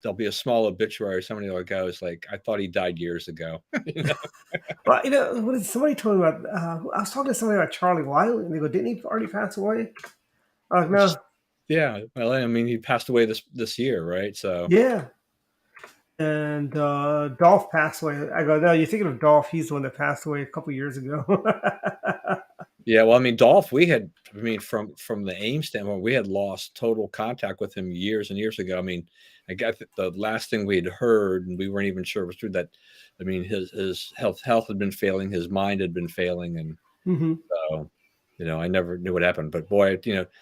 there'll be a small obituary. Somebody will go, "It's like I thought he died years ago." You know? Well, what is somebody told me about? I was talking to somebody about Charlie Wiley, and they go, "Didn't he already pass away?" I was like, It's "No, yeah. Well, I mean, he passed away this year, right? So yeah." And Dolph passed away. I go, "No, you're thinking of Dolph. He's the one that passed away a couple years ago." yeah. Well, I mean, Dolph, we had. I mean, from the AIM standpoint, we had lost total contact with him years and years ago. I mean, I guess the last thing we had heard, and we weren't even sure was true, that I mean, his health had been failing, his mind had been failing, and Hmm. so, I never knew what happened. But boy,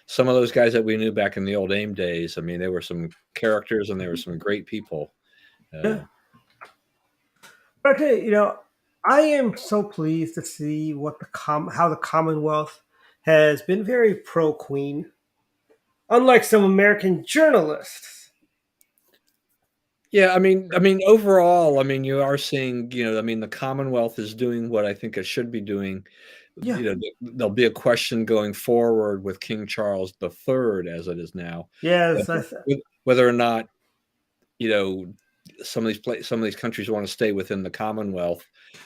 some of those guys that we knew back in the old AIM days, I mean, they were some characters and they were some great people. Yeah. Uh, But okay, I am so pleased to see how the Commonwealth has been very pro Queen, unlike some American journalists. yeah, I mean, overall, I mean, you are seeing, I mean, the Commonwealth is doing what I think it should be doing. Yeah. There'll be a question going forward with King Charles III, as it is now, Yes. whether, whether or not you know some of these countries want to stay within the Commonwealth.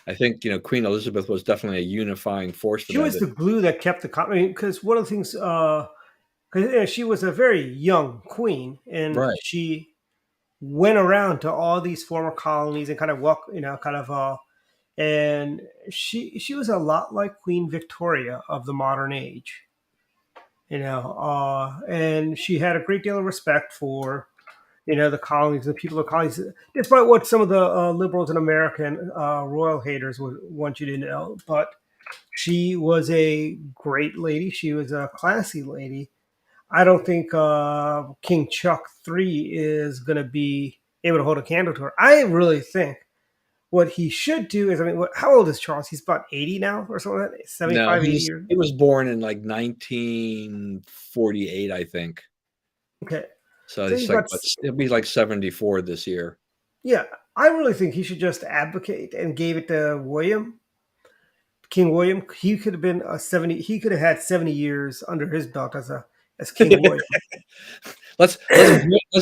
I think Queen Elizabeth was definitely a unifying force for She that. was the glue that kept because one of the things, because she was a very young queen, and Right. she went around to all these former colonies and kind of and she was a lot like Queen Victoria of the modern age, and she had a great deal of respect for the colonies, the people of the colonies, despite what some of the liberals in America and royal haters would want you to know. But she was a great lady. She was a classy lady. I don't think King Chuck III is going to be able to hold a candle to her. I really think what he should do is, how old is Charles? He's about 80 now or something like that? No, 75, 80 years. he was born in like 1948, I think. Okay. So So it's he's like about, he'll be like 74 this year. yeah, I really think he should just advocate and gave it to King William. He could have been 70, he could have had 70 years under his belt as King William. Let's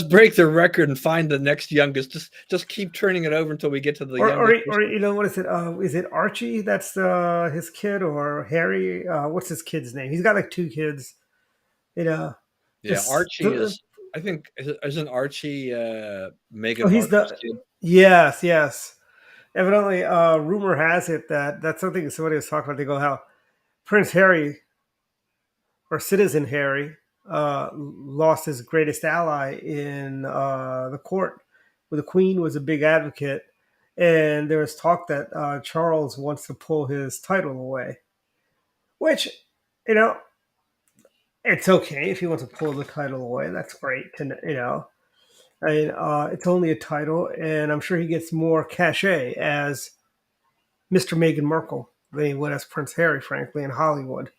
break the record and find the next youngest. Just keep turning it over until we get to the youngest Or person. what is it? Is it Archie? That's his kid, or Harry? What's his kid's name? He's got like two kids. You know, Yeah, just Archie is. I think isn't Archie oh, Meghan he's Markle's the kid? yes, yes. Evidently, rumor has it that that's something somebody was talking about. They go how Prince Harry or Citizen Harry lost his greatest ally in the court, where the Queen was a big advocate, and there was talk that Charles wants to pull his title away, which you know it's okay if he wants to pull the title away. That's great, it's only a title, and I'm sure he gets more cachet as Mr. Meghan Markle than he would as Prince Harry, frankly, in Hollywood.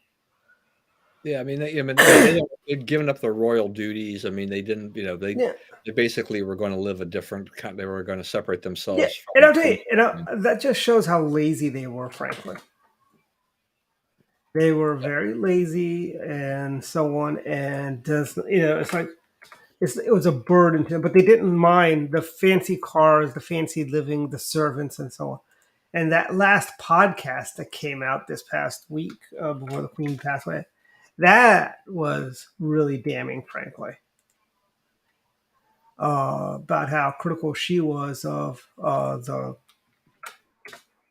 Yeah, I mean, they'd given up their royal duties. I mean, they didn't. Yeah, They basically were going to live a different kind. They were going to separate yeah, themselves and from I'll tell you, Queen. that just shows how lazy they were. Frankly, they were very lazy and so on, and does it's like it was a burden to them, but they didn't mind the fancy cars, the fancy living, the servants, and so on. And that last podcast that came out this past week before the Queen passed away, that was really damning, frankly, about how critical she was of the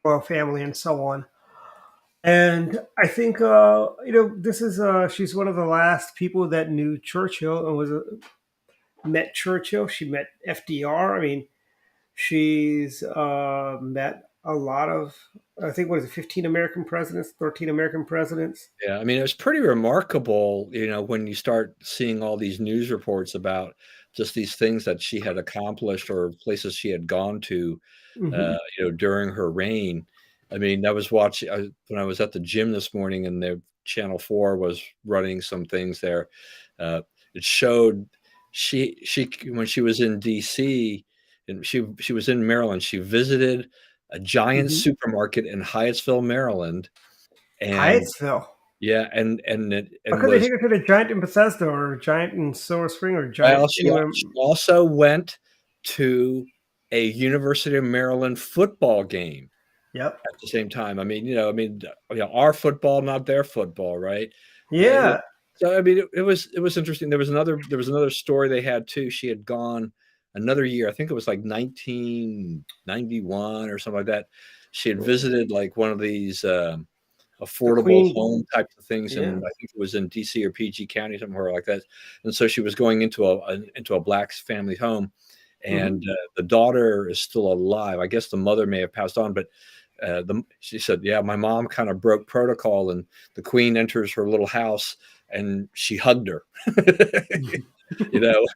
royal family and so on. And I think this is she's one of the last people that knew Churchill and met Churchill. She met FDR. I mean, she's met a lot of, I think, what is it, 15 American presidents, 13 American presidents. Yeah, I mean, it was pretty remarkable, when you start seeing all these news reports about just these things that she had accomplished or places she had gone to, Hmm. during her reign. I mean, I was watching when I was at the gym this morning, and the Channel 4 was running some things there. It showed she when she was in DC, and she was in Maryland. She visited a giant Hmm. supermarket in Hyattsville, Maryland, and Hyattsville. yeah, Why and couldn't they was take her to the Giant in Bethesda or Giant in Silver Spring or Giant well, she anywhere? she also went to a University of Maryland football game Yep. at the same time. Our football, not their football, right? Yeah. Yeah. So I mean, it was interesting. There was another story they had too. She had gone another year. I think it was like 1991 or something like that. She had visited like one of these The affordable Queen. home types of things, and Yeah. I think it was in DC or PG County, somewhere like that. And so she was going into a black family home, Hmm. and the daughter is still alive. I guess the mother may have passed on, but she said, "Yeah, my mom kind of broke protocol, and the queen enters her little house, and she hugged her, you know,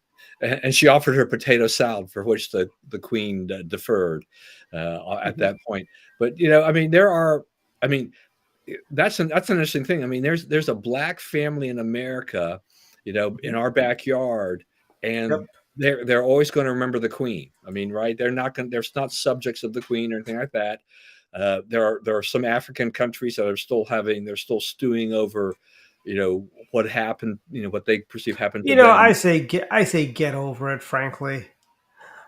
and she offered her potato salad, for which the queen deferred at that point. But I mean, I mean, that's an interesting thing. I mean, there's a black family in America, in our backyard, and Yep. they're always going to remember the queen. I mean, right? They're not subjects of the queen or anything like that. There are some African countries that they're still stewing over, what happened, what they perceive happened to I them. say get over it. Frankly,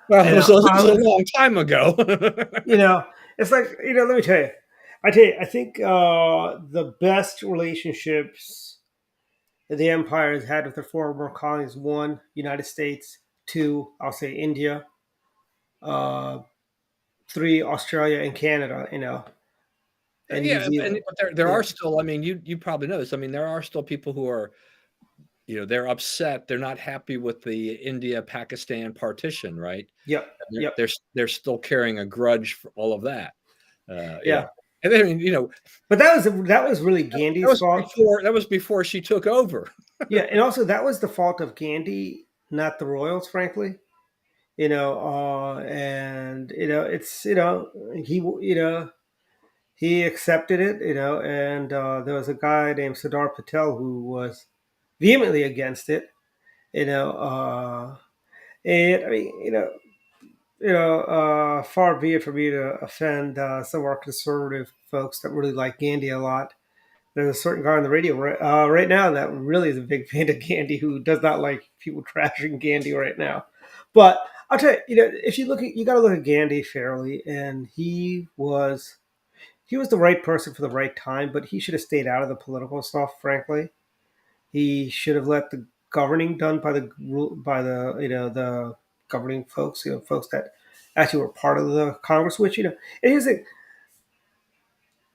Well, you it know, was a, it was a long time ago. you know, it's like Let me tell you. I think the best relationships that the empire has had with their former colonies: one, United States; two, I'll say India; uh, three, Australia and Canada. And New Yeah, Zealand. but there Yeah. are still. I mean, you probably know this. I mean, there are still people who are, they're upset. They're not happy with the India-Pakistan partition, right? Yep. And they're Yep. they're they're still carrying a grudge for all of that. Yeah. And then, I mean, But that was really that Gandhi's was fault. before she took over. Yeah, and also that was the fault of Gandhi, not the royals, frankly. And it's he accepted it, and there was a guy named Sardar Patel who was vehemently against it, and I mean, far be it for me to offend some of our conservative folks that really like Gandhi a lot. There's a certain guy on the radio right now that really is a big fan of Gandhi who does not like people trashing Gandhi right now. But I'll tell you, if you got to look at Gandhi fairly, and he was the right person for the right time, but he should have stayed out of the political stuff. Frankly, he should have let the governing done by the the governing folks, folks that actually were part of the Congress. Which and here's the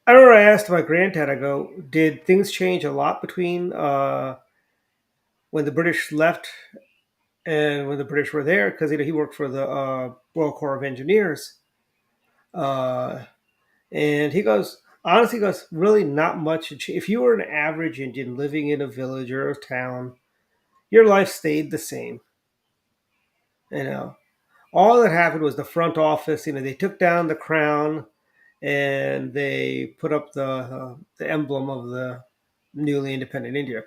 I remember I asked my granddad, I go, did things change a lot between when the British left and when the British were there? Because he worked for the Royal Corps of Engineers. Uh, and honestly, he goes, really not much. If you were an average Indian living in a village or a town, your life stayed the same. You know, all that happened was the front office. They took down the crown and they put up the emblem of the newly independent India.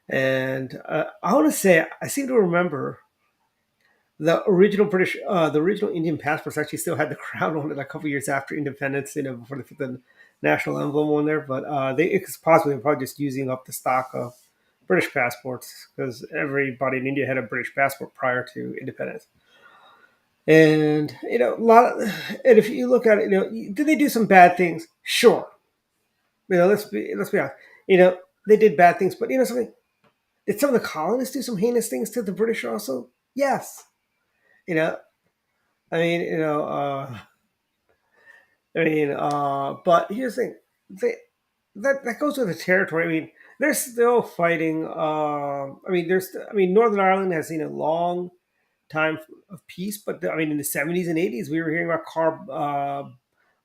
And I want to say, I seem to remember the original Indian passports actually still had the crown on it a couple years after independence, before they put the national emblem on there. But it's possibly probably just using up the stock of British passports because everybody in India had a British passport prior to independence. And and if you look at it, did they do some bad things? Sure. Let's be honest. They did bad things, but something. Did some of the colonists do some heinous things to the British also? Yes. You know, I mean, but here's the thing. That goes with the territory. I mean, they're still fighting. Northern Ireland has seen a long time of peace, but I mean, in the 70s and 80s, we were hearing about car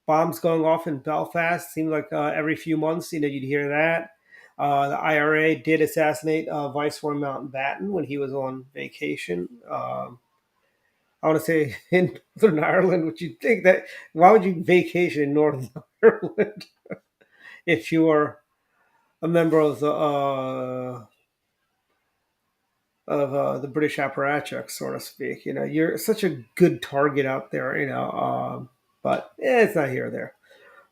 bombs going off in Belfast. Seemed like every few months, you'd hear that. The IRA did assassinate Viceroy Mountbatten when he was on vacation. I want to say in Northern Ireland. Would you think that? Why would you vacation in Northern Ireland if you are a member of the British apparatchik, so to speak? You're such a good target out there. But it's not here or there.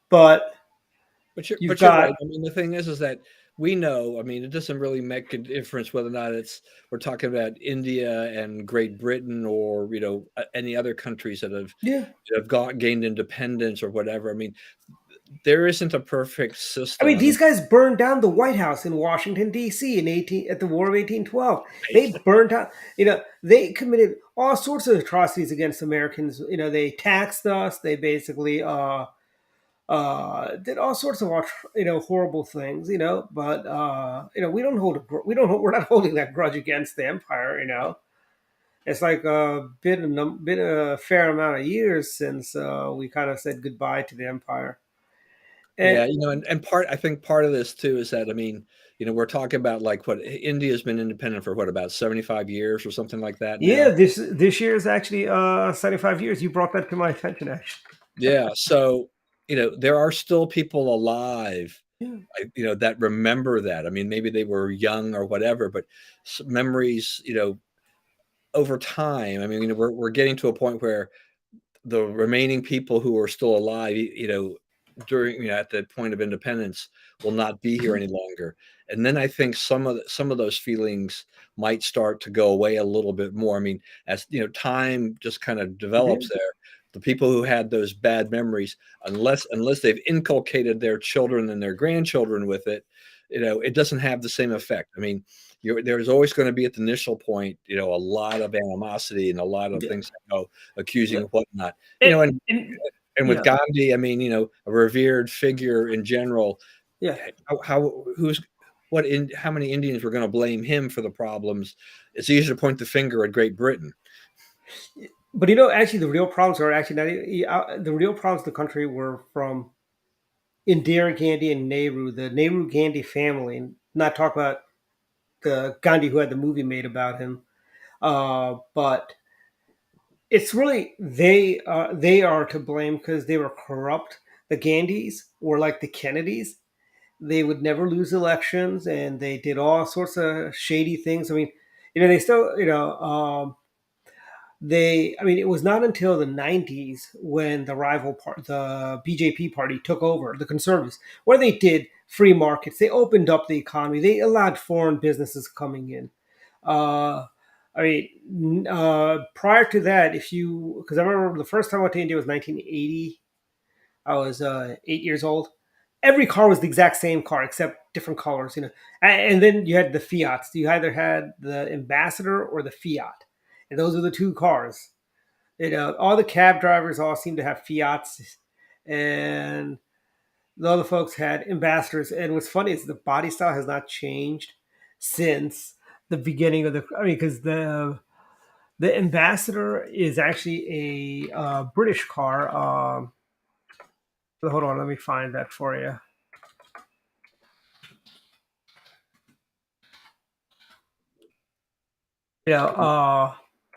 But But you're you've but you're right. got I mean, the thing is that we know, I mean, it doesn't really make a difference whether or not it's we're talking about India and Great Britain or, any other countries Yeah. that have gained independence or whatever. I mean, there isn't a perfect I system. mean, I mean, these guys burned down the White House in Washington D.C. in 18 at the War of 1812. right. They burned down. They committed all sorts of atrocities against Americans. They taxed us. They basically did all sorts of horrible things. But we don't hold we don't we're not holding that grudge against the empire. It's like been a fair amount of years since we kind of said goodbye to the empire. And Yeah, and I think part of this too is that, I mean, we're talking about like what India's been independent for what, about 75 years or something like that yeah, now. this year is actually 75 years. You brought that to my attention, actually. Yeah, so, there are still people alive, Yeah, that remember that. I mean, maybe they were young or whatever, but memories, over time. I mean, we're getting to a point where the remaining people who are still alive, during at the point of independence, will not be here any longer. And then I think some of those feelings might start to go away a little bit more. I mean, as time just kind of yeah, develops there. The people who had those bad memories, unless they've inculcated their children and their grandchildren with it, it doesn't have the same effect. I mean, there's always going to be at the initial point, a lot of animosity and a lot of yeah, things that go accusing yeah. and whatnot. And, And and with yeah, Gandhi, I mean, a revered figure in general. yeah. How who's what in how many Indians were going to blame him for the problems? It's easier to point the finger at Great Britain. But actually, the real problems are actually not the real problems of the country were from Indira Gandhi and Nehru, the Nehru Gandhi family. Not talk about the Gandhi who had the movie made about him, but it's really they are to blame because they were corrupt. The Gandhis were like the Kennedys. They would never lose elections, and they did all sorts of shady things. I mean, they still, I mean, it was not until the 90s when the rival part, the BJP party, took over, the conservatives, where they did free markets. They opened up the economy. They allowed foreign businesses coming in. Uh, I mean, prior to that, because I remember the first time I went to India was 1980. I was 8 years old. Every car was the exact same car except different colors, And then you had the Fiats. You either had the Ambassador or the Fiat, and those were the two cars. All the cab drivers all seemed to have Fiats, and the other folks had Ambassadors. And what's funny is the body style has not changed since the beginning of the. I mean, because the Ambassador is actually a British car. Hold on, let me find that for you. Yeah,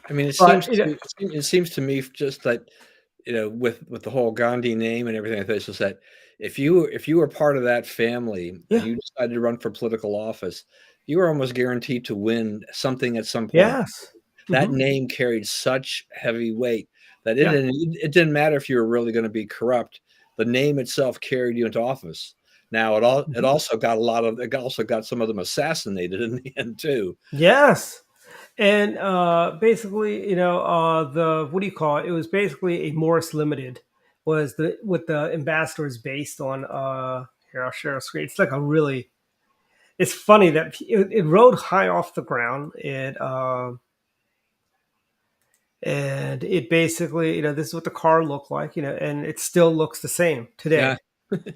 I mean, but it seems to me just that, with the whole Gandhi name and everything like this, is that if you were part of that family and yeah, you decided to run for political office, you were almost guaranteed to win something at some point. yes, That hmm name carried such heavy weight that yeah, it didn't matter if you were really going to be corrupt. The name itself carried you into office. Now it hmm also got it also got some of them assassinated in the end too. yes. And basically, the what do you call it? It was basically a Morris Limited was the what the ambassador is based on. Here, I'll share a screen. It's like a really. It's funny that it rode high off the ground. And it basically, this is what the car looked like, and it still looks the same Yeah. today.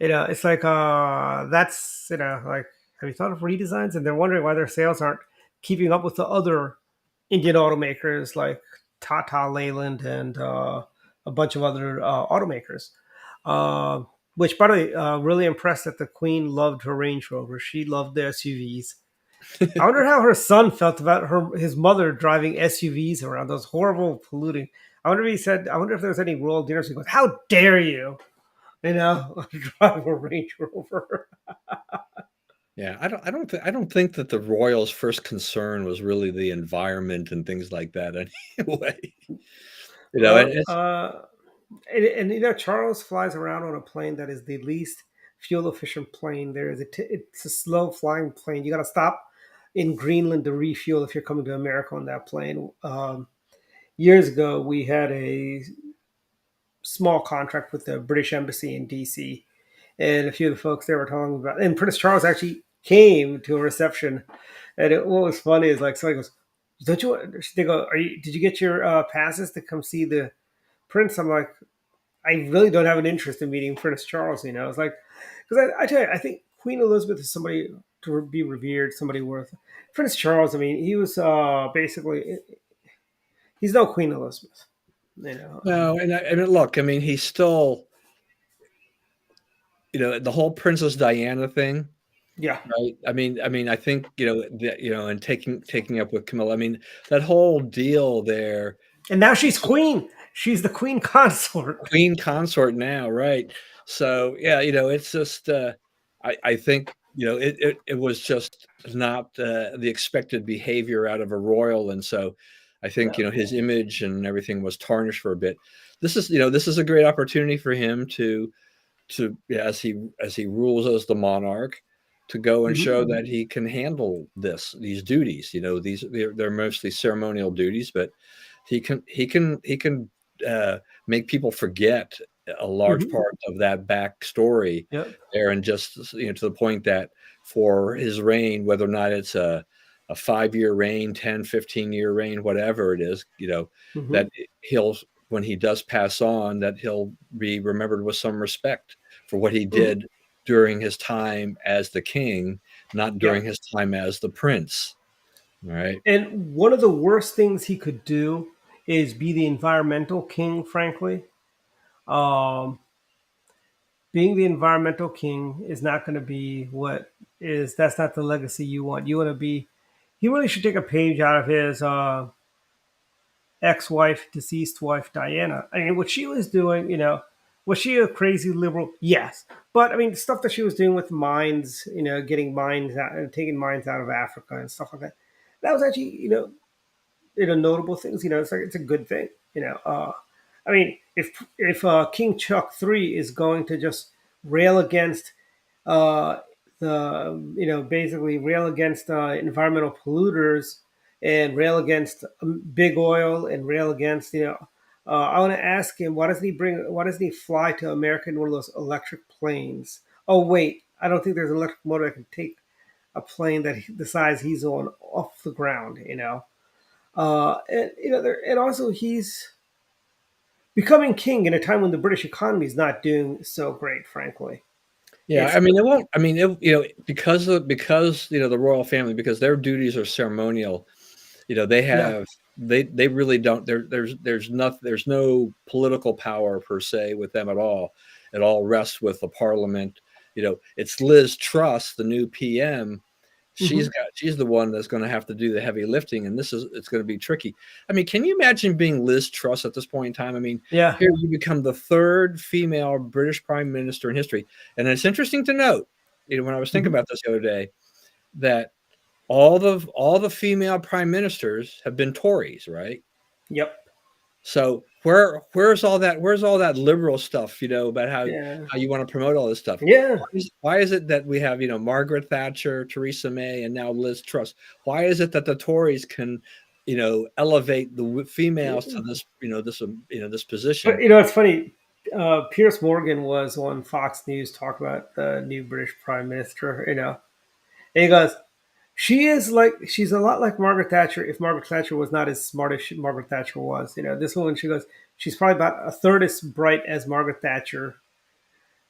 It's like that's like, have you thought of redesigns? And they're wondering why their sales aren't keeping up with the other Indian automakers like Tata, Leyland, and a bunch of other automakers. Uh, which, by the way, really impressed that the Queen loved her Range Rover. She loved the SUVs. I wonder how her son felt about his mother driving SUVs around, those horrible polluting. I wonder if there was any royal dinners. He goes, "How dare you, drive a Range Rover?" Yeah, I don't think that the royals' first concern was really the environment and things like that anyway. And Well, it's and Charles flies around on a plane that is the least fuel efficient plane. It's a slow flying plane. You got to stop in Greenland to refuel if you're coming to America on that plane. Years ago, we had a small contract with the British Embassy in DC, and a few of the folks there were talking about. And Prince Charles actually came to a reception, and what was funny is like somebody goes, "Don't you?" They go, "Are you? Did you get your passes to come see the Prince?" I'm like, "I really don't have an interest in meeting Prince Charles." It's like because I tell you, I think Queen Elizabeth is somebody to be revered, somebody worth. Prince Charles, I mean, he was basically he's no Queen Elizabeth. You know, No, and I mean, look, I mean, he's still, the whole Princess Diana thing, yeah. right? I mean, I think, and taking up with Camilla. I mean, that whole deal there, And now she's queen. She's the queen consort. queen consort now, right? So yeah, it's just, I think, it was just not the expected behavior out of a royal, and so I think, No. his image and everything was tarnished for a bit. This is a great opportunity for him to yeah, as he rules as the monarch, to go and Mhm. show that he can handle these duties. They're mostly ceremonial duties, but he can make people forget a large Mhm. part of that backstory Yep. there, and just to the point that for his reign, whether or not it's a 5-year reign, 10, 15-year reign, whatever it is, Mhm. that he'll when he does pass on, that he'll be remembered with some respect for what he Mhm. did during his time as the king, not during Yep. his time as the prince. All right. And one of the worst things he could do is be the environmental king, frankly. Um, Being the environmental king is not going to be that's not the legacy you want. You want to be, he really should take a page out of his ex-wife, deceased wife, Diana. I mean, what she was doing, was she a crazy liberal? Yes. But I mean, the stuff that she was doing with mines, getting mines out and taking mines out of Africa and stuff like that, that was actually, notable things. It's a good thing. I mean, if King Chuck III is going to just rail against uh, basically rail against environmental polluters and rail against big oil and rail against I want to ask him why doesn't he fly to America in one of those electric planes? Oh wait, I don't think there's an electric motor that can take a plane the size he's on off the ground. And also he's becoming king in a time when the British economy is not doing so great, frankly. Yeah, It's I mean, it won't. I mean, because the royal family, because their duties are ceremonial. They Yeah. have they really don't. There's no political power per se with them at all. It all rests with the parliament. It's Liz Truss, the new PM. Hmm. She's the one that's going to have to do the heavy lifting, and it's going to be tricky. I mean, can you imagine being Liz Truss at this point in time? I mean, Yeah. here you become the third female British prime minister in history, and it's interesting to note, when I was thinking Hmm. about this the other day, that all the female prime ministers have been Tories, right? Yep. So where's all that liberal stuff, about Yeah. how you want to promote all this stuff? Yeah. Why is it that we have, Margaret Thatcher, Theresa May, and now Liz Truss? Why is it that the Tories can, elevate the females to this But position? it's funny. Pierce Morgan was on Fox News talking about the new British Prime Minister. And he goes, she's a lot like Margaret Thatcher. If Margaret Thatcher was not as smart as Margaret Thatcher was, this woman, she goes, she's probably about a third as bright as Margaret Thatcher.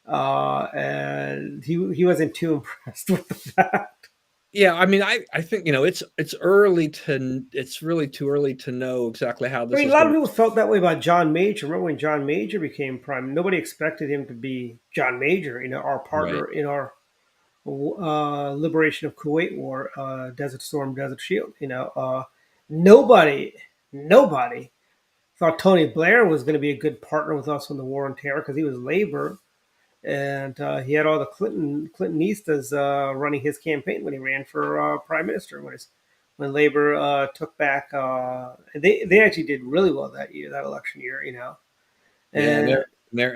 And he wasn't too impressed with that. Yeah, I mean, I think it's really too early to know exactly how I this mean, a is lot going of to. people felt that way about John Major. Remember when John Major became prime? Nobody expected him to be John Major, our Right. partner in our liberation of Kuwait war, Desert Storm, Desert Shield. Nobody, nobody thought Tony Blair was going to be a good partner with us on the war on terror because he was Labor, and he had all the Clintonistas running his campaign when he ran for prime minister. When Labor took back, they actually did really well that year, that election year. Yeah, and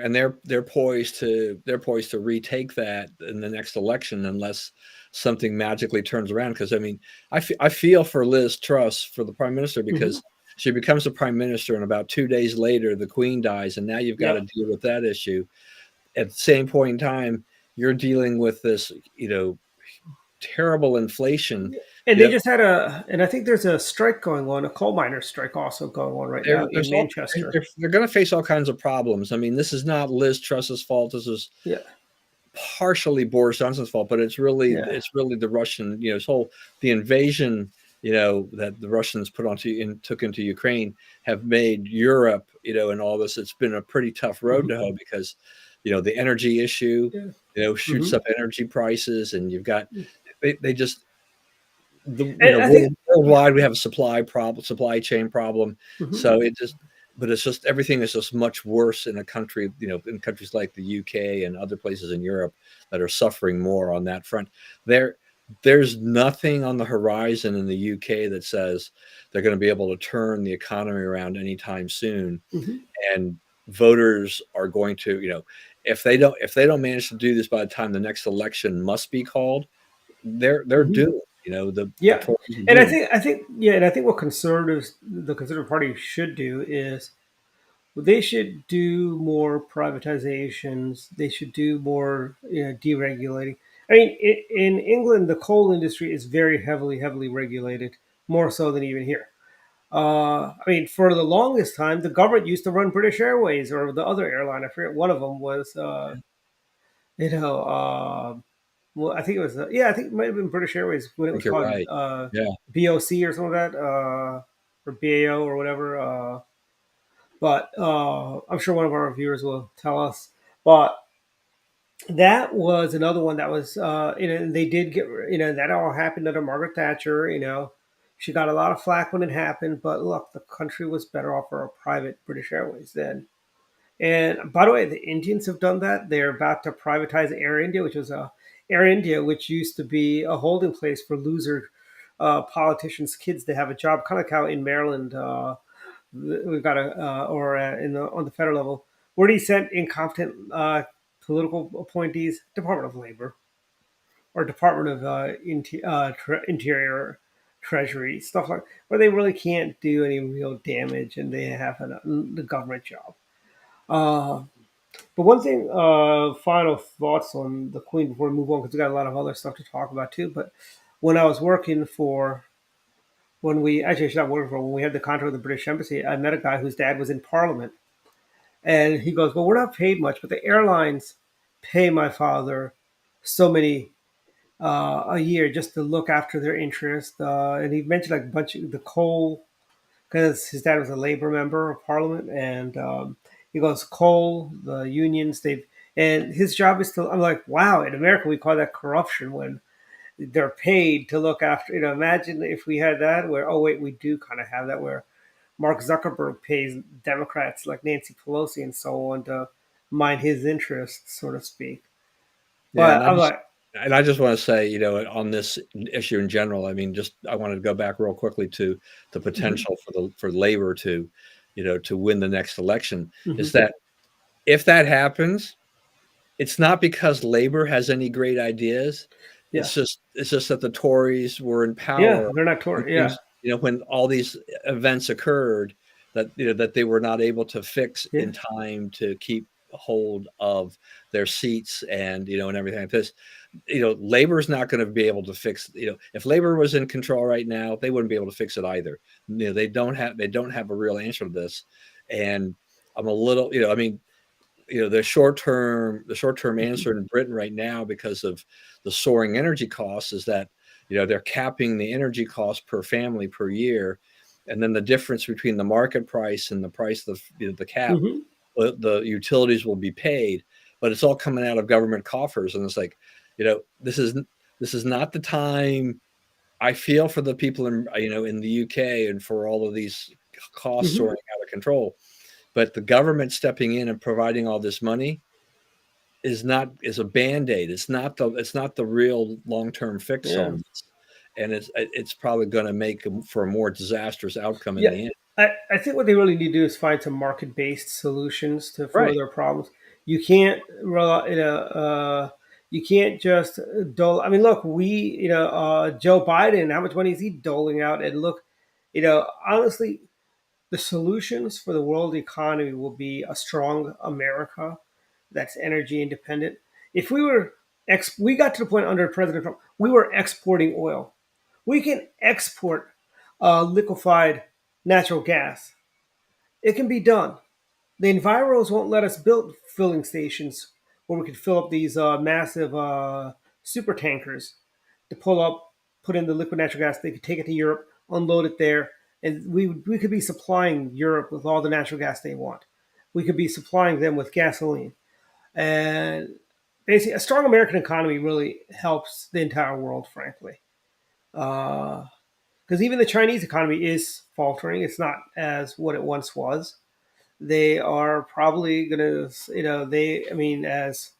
And they're poised to retake that in the next election unless something magically turns around. Because I mean, I feel for Liz Truss, for the prime minister, mhm, because she becomes the prime minister, and about 2 days later, the Queen dies, and now you've got to yep. deal with that issue. At the same point in time, you're dealing with this, terrible inflation. And You they know, just had and I think there's a strike going on, a coal miner strike also going on right now in there's all Manchester. they're going to face all kinds of problems. I mean, this is not Liz Truss's fault. This is Yeah, partially Boris Johnson's fault, but yeah. it's really the Russian, this whole the invasion, that the Russians put onto and took into Ukraine have made Europe, and all this. It's been a pretty tough road Mhm, to hoe because, the energy issue, yeah. shoots Hmm. up energy prices, and you've got they just And I think, yeah. worldwide we have a supply chain problem. Hmm. So but it's just everything is just much worse in a country, in countries like the UK and other places in Europe that are suffering more on that front. There, there's nothing on the horizon in the UK that says they're going to be able to turn the economy around anytime soon. Hmm. And voters are going to, if they don't manage to do this by the time the next election must be called, they're Hmm. doomed. The Yeah. Tories are And doomed. yeah, and I think what the Conservative Party should do is they should do more privatizations. They should do more, deregulating. I mean, in England, the coal industry is very heavily regulated, more so than even here. I mean, for the longest time, the government used to run British Airways or the other airline. I forget one of them was, you know, well, I think it was, yeah, I think it might have been British Airways when I it think was you're called right. Yeah. BOC or something like that, or BAO or whatever. But I'm sure one of our viewers will tell us. But that was another one that was, and they did get, that all happened under Margaret Thatcher. She got a lot of flack when it happened, but look, the country was better off for a private British Airways then. And by the way, the Indians have done that. They're about to privatize Air India, Air India, which used to be a holding place for loser politicians' kids to have a job, kind of like how in Maryland we've got or on the federal level, where do you send incompetent political appointees? Department of Labor or Department of Interior, Treasury, stuff like where they really can't do any real damage and they have the government job. Uh, but one thing, final thoughts on the Queen before we move on, because we got a lot of other stuff to talk about too. But when I was working for, when we actually I should not working for, when we had the contract with the British Embassy, I met a guy whose dad was in Parliament, and he goes, "Well, we're not paid much, but the airlines pay my father so many a year just to look after their interest." And he mentioned like a bunch of the coal because his dad was a labor member of parliament, and he goes coal, the unions, and his job is to. I'm like, wow, in America we call that corruption when they're paid to look after. Imagine if we had that where, oh wait, we do kind of have that where Mark Zuckerberg pays Democrats like Nancy Pelosi and so on to mind his interests, so to speak. Yeah, But I'm like, and I just want to say, on this issue in general, I mean, just I wanted to go back real quickly to the mhm, potential for Labor to, to win the next election. Is mhm. that if that happens, it's not because Labor has any great ideas. Yeah, It's just that the Tories were in yeah, power they're not when Tory. Yeah, things, when all these events occurred that that they were not able to fix yeah. in time to keep hold of their seats and and everything like this. Labor is not going to be able to fix. If Labor was in control right now, they wouldn't be able to fix it either. They don't have a real answer to this, and I'm a little. I mean, the short term Mhm, answer in Britain right now because of the soaring energy costs is that they're capping the energy cost per family per year, and then the difference between the market price and the price of the cap, mhm. the utilities will be paid, but it's all coming out of government coffers, and it's like, this is not the time. I feel for the people in the UK and for all of these costs Mhm. soaring out of control, but the government stepping in and providing all this money is a band-aid. It's not the real long-term fix Yeah. on this, and it's probably going to make for a more disastrous outcome in Yeah. the end. I think what they really need to do is find some market-based solutions to for Right. their problems. You can't rely, you can't just dole. I mean, look, Joe Biden, how much money is he doling out? And look, honestly, the solutions for the world economy will be a strong America that's energy independent. If we got to the point under President Trump, we were exporting oil. We can export liquefied natural gas. It can be done. The enviros won't let us build filling stations where we could fill up these massive super tankers to pull up, put in the liquid natural gas. They could take it to Europe, unload it there, and we could be supplying Europe with all the natural gas they want. We could be supplying them with gasoline, and basically, a strong American economy really helps the entire world, frankly. Because even the Chinese economy is faltering; it's not as what it once was. They are probably going to, I mean, as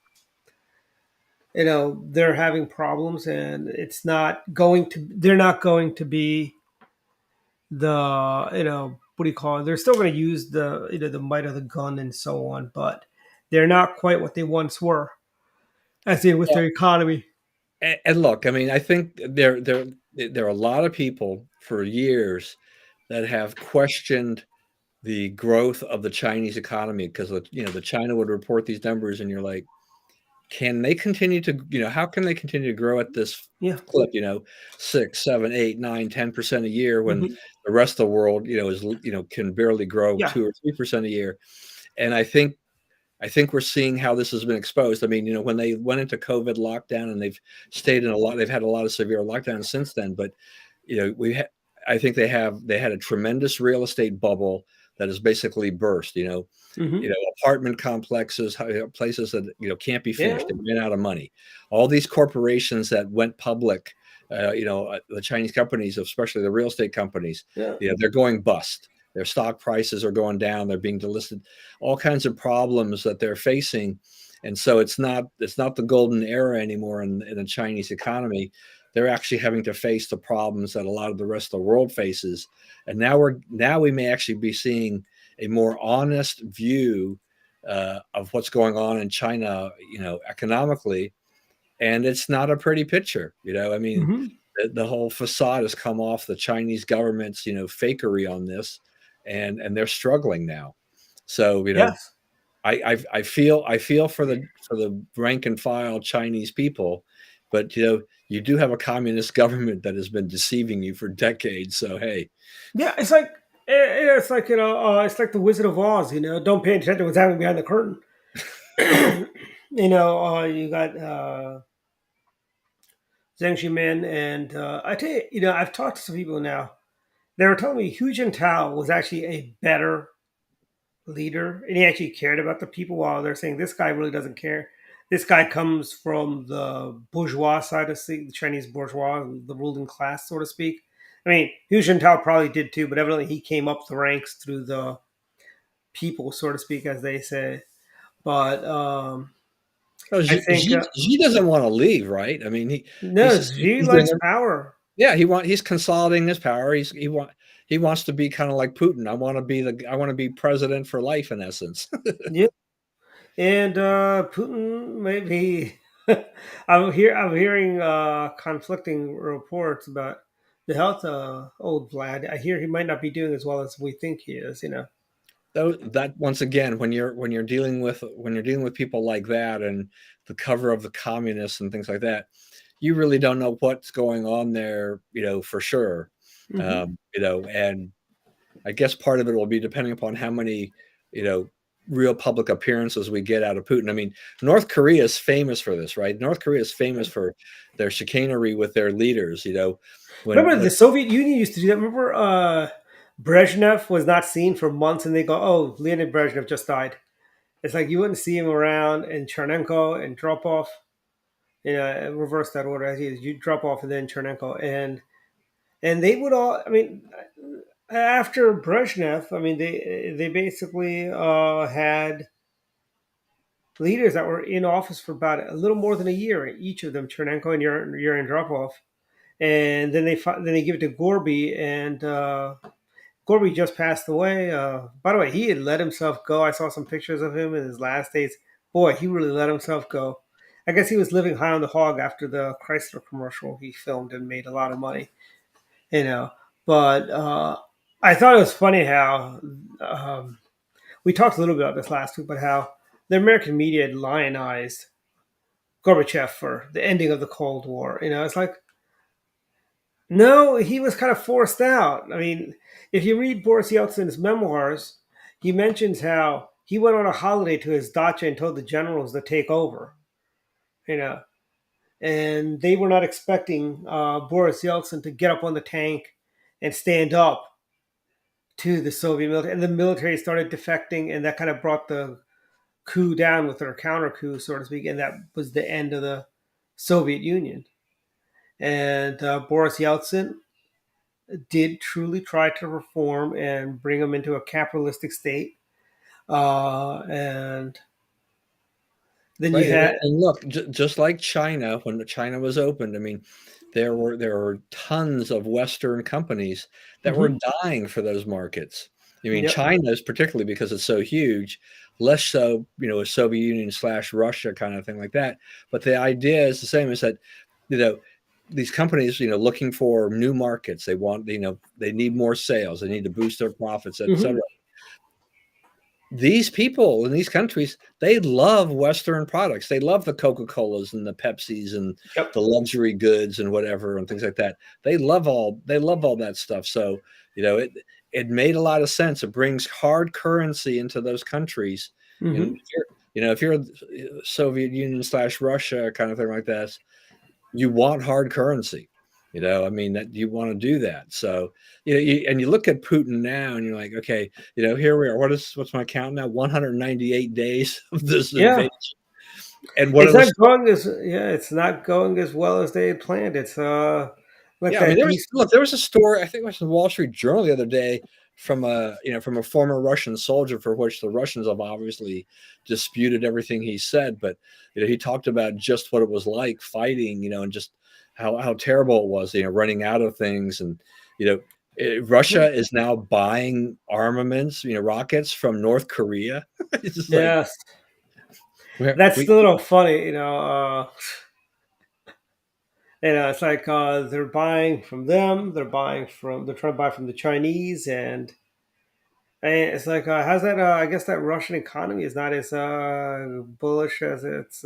they're having problems, and they're not going to be what do you call it? They're still going to use the might of the gun and so on, but they're not quite what they once were, as in with their economy. And look, I mean, I think there are a lot of people for years that have questioned the growth of the Chinese economy because the China would report these numbers, and you're like, can they continue to, how can they continue to grow at this Yeah. clip, 6, 7, 8, 9, 10% a year when Hmm. the rest of the world, can barely grow Yeah. 2 or 3% a year. And I think we're seeing how this has been exposed. I mean, when they went into COVID lockdown, and they've had a lot of severe lockdowns since then. But I think they had a tremendous real estate bubble that has basically burst. Hmm. Apartment complexes, places that can't be Yeah. finished. They ran out of money. All these corporations that went public, the Chinese companies, especially the real estate companies, Yeah. they're going bust. Their stock prices are going down. They're being delisted. All kinds of problems that they're facing, and so it's not the golden era anymore in the Chinese economy. They're actually having to face the problems that a lot of the rest of the world faces, and now we may actually be seeing a more honest view of what's going on in China, economically, and it's not a pretty picture. I mean, Hmm. the whole facade has come off the Chinese government's, fakery on this, and they're struggling now. So, Yes. I feel for the rank and file Chinese people, but you do have a communist government that has been deceiving you for decades. So hey, Yeah. It's like it's like the Wizard of Oz. Don't pay attention to what's happening behind the curtain. You got Zheng Ximin, and I tell you, I've talked to some people now. They were telling me Hu Jintao was actually a better leader, and he actually cared about the people. While they're saying this guy really doesn't care. This guy comes from the bourgeois side of the Chinese bourgeois, the ruling class, so to speak. I mean, Hu Jintao probably did too, but evidently he came up the ranks through the people, so to speak, as they say. But oh, I think Xi doesn't want to leave, right? I mean, no, Xi he's doing likes power. yeah, he's consolidating his power. He wants to be kind of like Putin. I want to be president for life, in essence. Yeah. And Putin maybe I'm hearing conflicting reports about the health of old Vlad. I hear he might not be doing as well as we think he is. Though that once again, when you're dealing with people like that and the cover of the communists and things like that, you really don't know what's going on there, for sure. Hmm. And I guess part of it will be depending upon how many, you know, real public appearances we get out of Putin. I mean, North Korea is famous for this, right? North Korea is famous for their chicanery with their leaders. When Remember the Soviet Union used to do that. Remember Brezhnev was not seen for months, and they go, "Oh, Leonid Brezhnev just died." It's like you wouldn't see him around, and Chernenko and Dropov. Reverse that order. As you drop off and then Chernenko, and they would all. I mean, after Brezhnev, I mean, they basically had leaders that were in office for about a little more than a year. Each of them, Chernenko and Yuri Andropov, and then they give it to Gorby, and Gorby just passed away. By the way, he had let himself go. I saw some pictures of him in his last days. Boy, he really let himself go. I guess he was living high on the hog after the Chrysler commercial he filmed and made a lot of money, you know. But I thought it was funny how we talked a little bit about this last week, but how the American media had lionized Gorbachev for the ending of the Cold War. You know, it's like, no, he was kind of forced out. I mean, if you read Boris Yeltsin's memoirs, he mentions how he went on a holiday to his dacha and told the generals to take over, you know, and they were not expecting Boris Yeltsin to get up on the tank and stand up to the Soviet military. And the military started defecting, and that kind of brought the coup down with their counter coup, so to speak. And that was the end of the Soviet Union. And Boris Yeltsin did truly try to reform and bring them into a capitalistic state. And then you Right, had. and look, just like China, when China was opened, I mean, there were tons of Western companies that were Mhm. dying for those markets. I mean, Yep. China is particularly because it's so huge, less so, a Soviet Union slash Russia kind of thing like that. But the idea is the same: is that you know these companies, looking for new markets, they want, they need more sales, they need to boost their profits, Hmm. etc. These people in these countries, they love Western products. They love the Coca-Colas and the Pepsis and Yep. the luxury goods and whatever and things like that. They love all that stuff. So, it made a lot of sense. It brings hard currency into those countries. And Hmm. if you're Soviet Union slash Russia kind of thing like that, you want hard currency. I mean, that you want to do that. So, and you look at Putin now and you're like, okay, here we are. What's my count now? 198 days of this Yeah. invasion. And one It's of the not going as yeah. It's not going as well as they had planned. It's like Yeah, I mean, that there was beast. look, there was a story, I think it was in the Wall Street Journal the other day from a former Russian soldier for which the Russians have obviously disputed everything he said, but he talked about just what it was like fighting, and just how terrible it was, running out of things, and Russia is now buying armaments, rockets from North Korea. It's just like Yes, that's we a little funny. It's like they're buying from them. They're trying to buy from the Chinese, and it's like how's that? I guess that Russian economy is not as bullish as it's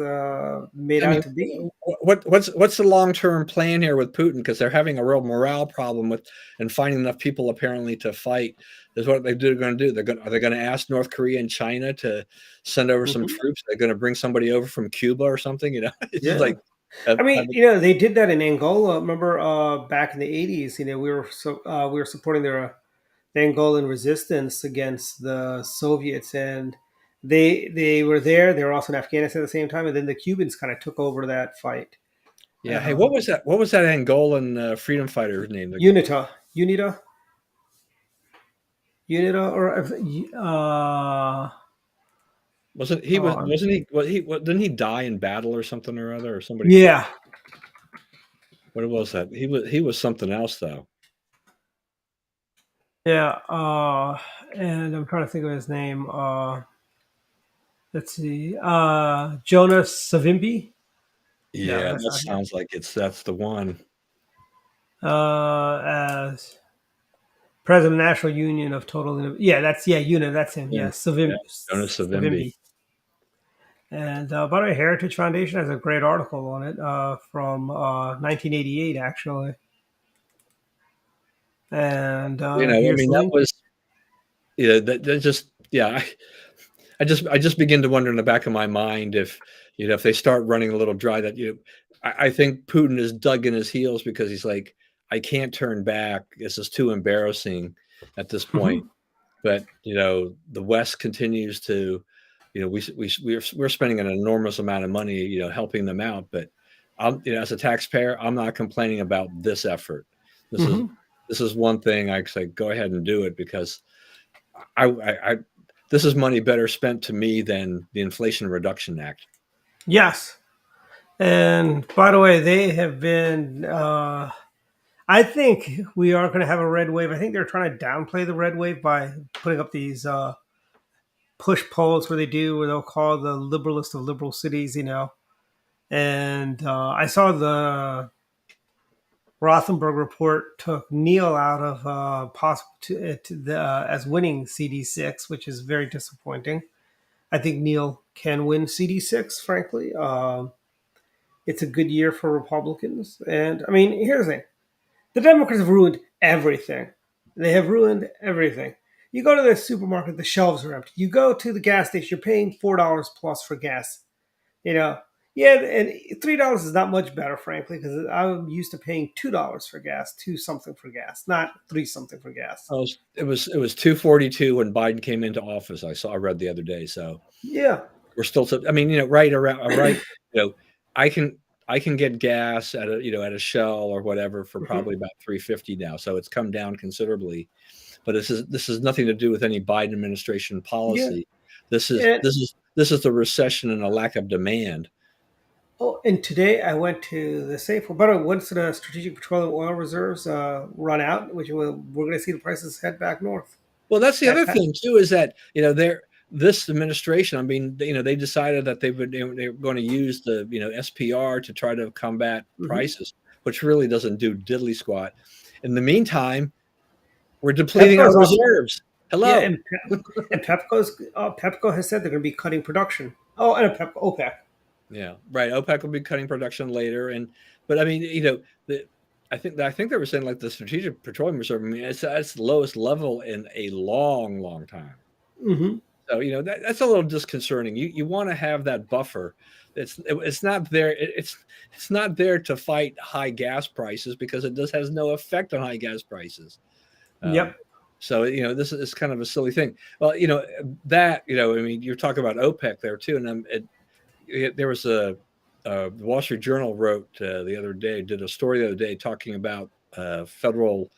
made I mean, out to be. what's the long term plan here with Putin? Because they're having a real morale problem with and finding enough people apparently to fight. Is what they're going to do. Are they going to ask North Korea and China to send over some Hmm. troops? They're going to bring somebody over from Cuba or something. It's just Yeah. like I mean, have they did that in Angola. Remember, back in the '80s, we were supporting the Angolan resistance against the Soviets, and they were there. They were also in Afghanistan at the same time, and then the Cubans kind of took over that fight. yeah. Hey, Uh, what was that Angolan freedom fighter's name? UNITA, or Wasn't he was oh, wasn't he what he what didn't he die in battle or something or other, or somebody killed? yeah, What was that? He was something else though. yeah, and I'm trying to think of his name. Let's see, Jonas Savimbi. No, Yeah, that's that not him. sounds like that's the one. As President of the National Union of Total yeah, UNITA, that's him. Yeah, Yeah, yeah, Jonas Savimbi. Savimbi. And by the way, Heritage Foundation has a great article on it from 1988, actually. And I here's mean, the that link. was that just I just begin to wonder in the back of my mind if they start running a little dry that I think Putin is dug in his heels because he's like, I can't turn back. This is too embarrassing at this point. Mhm. But the West continues to, we're spending an enormous amount of money, helping them out. But as a taxpayer, I'm not complaining about this effort. This is Mhm. this is one thing I say, go ahead and do it because I this is money better spent to me than the Inflation Reduction Act. Yes. And by the way, they have been. I think we are going to have a red wave. I think they're trying to downplay the red wave by putting up these push polls where they'll call the liberalist of liberal cities, And I saw the Rothenberg report took Neil out of possible as winning CD6, which is very disappointing. I think Neil can win CD6. Frankly, it's a good year for Republicans, and I mean, here's the thing: the Democrats have ruined everything. They have ruined everything. You go to the supermarket, the shelves are empty. You go to the gas station, you're paying $4 plus for gas. You know, yeah, and $3 is not much better, frankly, because I'm used to paying $2 for gas, two something for gas, not three something for gas. Oh, it was 242 when Biden came into office. I read the other day. So Yeah. we're still. I mean, right around right. You know, I can I can get gas at a Shell or whatever for Mhm. probably about 350 now. So it's come down considerably. But this is nothing to do with any Biden administration Yeah. policy. This is the recession and a lack of demand. Oh, and today I went to the safe. By the way, once the strategic petroleum oil reserves run out, we're going to see the prices head back north. Well, that's the That, other that- thing too is that they're this administration. I mean, they decided that they were going to use the SPR to try to combat mhm. prices, which really doesn't do diddly squat. In the meantime, we're depleting Pepco's our also, reserves. yeah, Hello. and Pepco has said they're going to be cutting production. Oh, and OPEC. Yeah, right. OPEC will be cutting production later, but I mean, I think they were saying like the strategic petroleum reserve. I mean, it's the lowest level in a long, long time. Hmm. So that's a little disconcerting. You want to have that buffer. It's not there. It's not there to fight high gas prices because it just has no effect on high gas prices. Um, Yep. so this is kind of a silly thing. Well, I mean, you're talking about OPEC there too, and there was the Wall Street Journal wrote did a story the other day talking about federal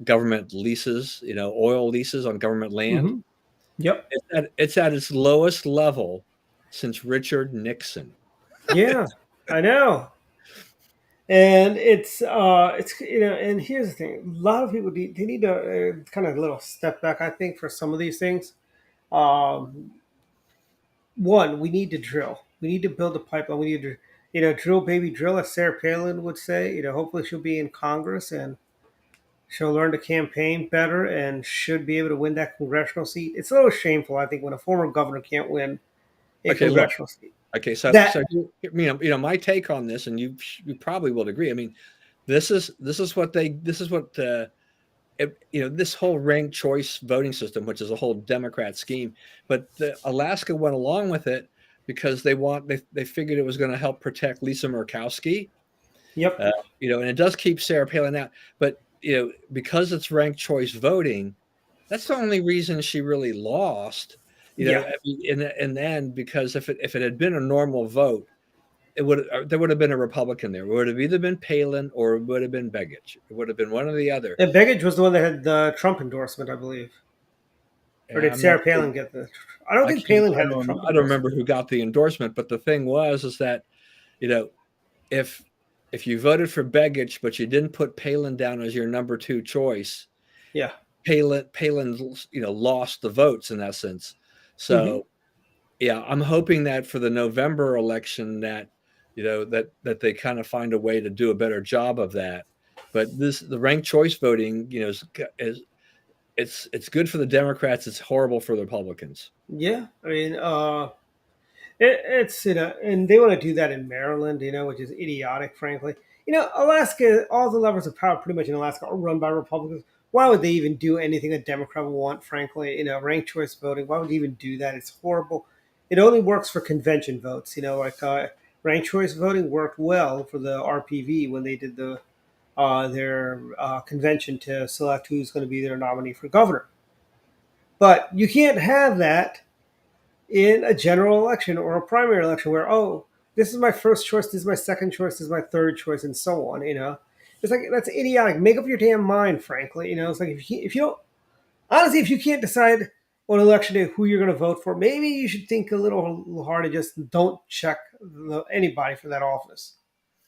government leases, oil leases on government land. Hmm. Yep. It's at its lowest level since Richard Nixon. Yeah, I know. And it's and here's the thing: a lot of people they need to kind of a little step back. I think for some of these things, um, one, we need to drill. We need to build a pipeline. We need to, drill, baby, drill, as Sarah Palin would say. Hopefully she'll be in Congress and she'll learn to campaign better and should be able to win that congressional seat. It's a little shameful, I think, when a former governor can't win a Okay, look. congressional seat. Okay, so That, so my take on this, and you probably will agree. I mean, this whole ranked choice voting system, which is a whole Democrat scheme, but Alaska went along with it because they figured it was going to help protect Lisa Murkowski, yep, and it does keep Sarah Palin out, but because it's ranked choice voting, that's the only reason she really lost. yeah. I mean, and then because if it had been a normal vote, there would have been a Republican there. It would have either been Palin or it would have been Begich. It would have been one or the other. And Begich was the one that had the Trump endorsement, I believe. Or Yeah, did I'm not Sarah sure. Palin get the? I don't I think can't. Palin had the Trump I don't remember endorsement. who got the endorsement, but the thing was is that you know if if you voted for Begich but you didn't put Palin down as your number two choice, Yeah. Palin lost the votes in essence. Hmm. So yeah, I'm hoping that for the November election that they kind of find a way to do a better job of that. But the ranked choice voting, is it's good for the Democrats. It's horrible for the Republicans. Yeah. I mean, it's and they want to do that in Maryland, which is idiotic, frankly. Alaska, all the levers of power pretty much in Alaska are run by Republicans. Why would they even do anything a Democrat would want, frankly? Ranked choice voting. Why would they even do that? It's horrible. It only works for convention votes. Like ranked choice voting worked well for the RPV when they did their convention to select who's going to be their nominee for governor. But you can't have that in a general election or a primary election where, oh, this is my first choice, this is my second choice, this is my third choice, and so on. It's like that's idiotic. Make up your damn mind, frankly. It's like if you don't honestly, if you can't decide on election day who you're going to vote for, maybe you should think a little hard and just don't check anybody for that office.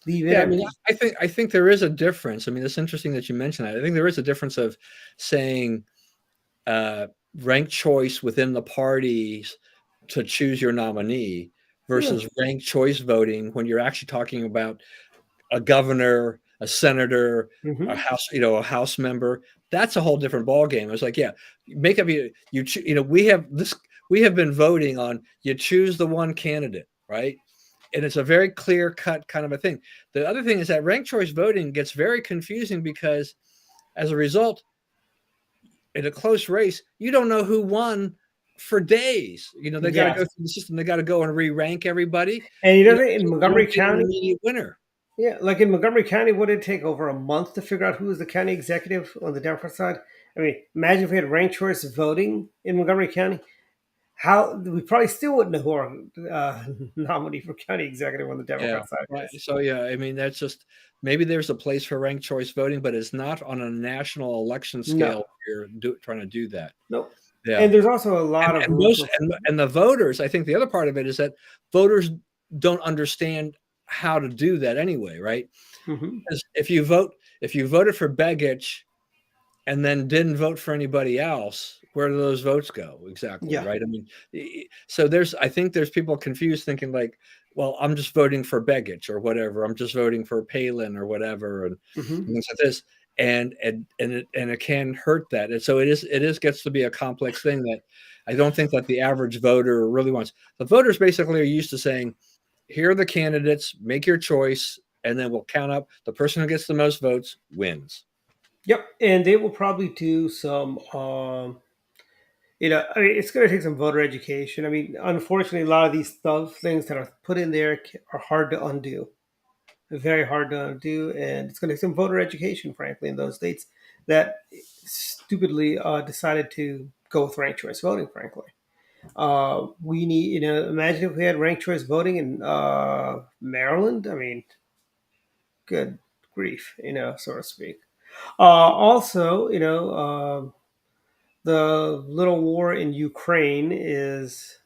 leave it Yeah, I mean, empty. I think there is a difference. I mean, it's interesting that you mentioned that. I think there is a difference of saying uh, ranked choice within the parties to choose your nominee Yeah. versus ranked choice voting when you're actually talking about a governor, a senator, a Hmm. house, a house member. That's a whole different ballgame. It's like, yeah, make up we have been voting on you choose the one candidate, right? And it's a very clear cut kind of a thing. The other thing is that ranked choice voting gets very confusing because as a result, in a close race, you don't know who won for days. They got to go Yes. through the system. They got to go and re-rank everybody. And You know, in you Montgomery don't get an County, immediate winner. yeah, like in Montgomery County, what did it take over a month to figure out who was the county executive on the Democrat side? I mean, imagine if we had ranked choice voting in Montgomery County. How we probably still wouldn't know who our nominee for county executive on the Yeah. Democrat side Right. is. So yeah, I mean that's just maybe there's a place for ranked choice voting, but it's not on a national election No, scale. You're trying to do that. nope. Yeah. And there's also a And lot of and room most for. and the voters, I think the other part of it is that voters don't understand how to do that anyway, right? Mhm. Because if you voted for Begich and then didn't vote for anybody else, where do those votes go exactly, Yeah. right? I mean, so I think there's people confused thinking like, well, I'm just voting for Begich or whatever. I'm just voting for Palin or whatever, and Hmm. things like this. And it can hurt that. And so it is gets to be a complex thing that I don't think that the average voter really wants. The voters basically are used to saying, here are the candidates, make your choice, and then we'll count up. The person who gets the most votes wins. Yep. And they will probably do some. I mean, it's going to take some voter education. I mean, unfortunately, a lot of these things that are put in there are hard to undo. Very hard to undo, and it's going to take some voter education, frankly, in those states that stupidly decided to go with ranked choice voting. Frankly, we need, imagine if we had ranked choice voting in Maryland. I mean, good grief, so to speak. Also, the little war in Ukraine is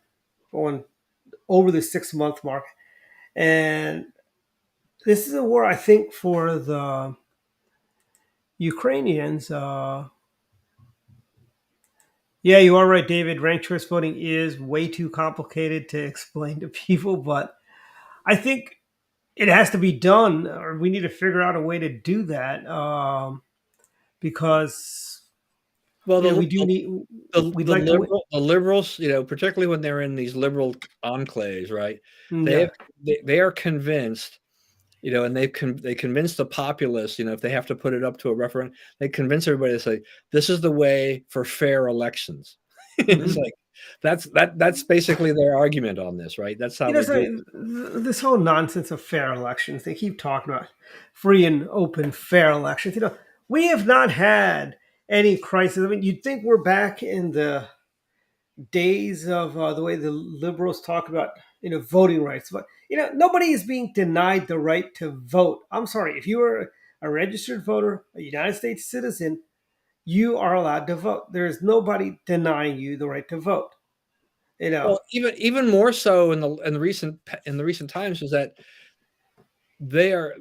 going over the 6 month mark, and this is a war I think for the Ukrainians. Yeah, you are right, David. Ranked choice voting is way too complicated to explain to people, but I think it has to be done, or we need to figure out a way to do that because Well, we do need. the We'd the like to win. liberals, particularly when they're in these liberal enclaves, right? They have, Yeah, they are convinced, and they convince the populace, if they have to put it up to a referendum, they convince everybody to say this is the way for fair elections. It's hmm like that's basically their argument on this, right? That's how they do. so this whole nonsense of fair elections. They keep talking about free and open, fair elections. We have not had any crisis. I mean, you'd think we're back in the days of the way the liberals talk about voting rights, but nobody is being denied the right to vote. I'm sorry, if you are a registered voter, a United States citizen, you are allowed to vote. There is nobody denying you the right to vote. You know, Well, even more so in the recent times is that they are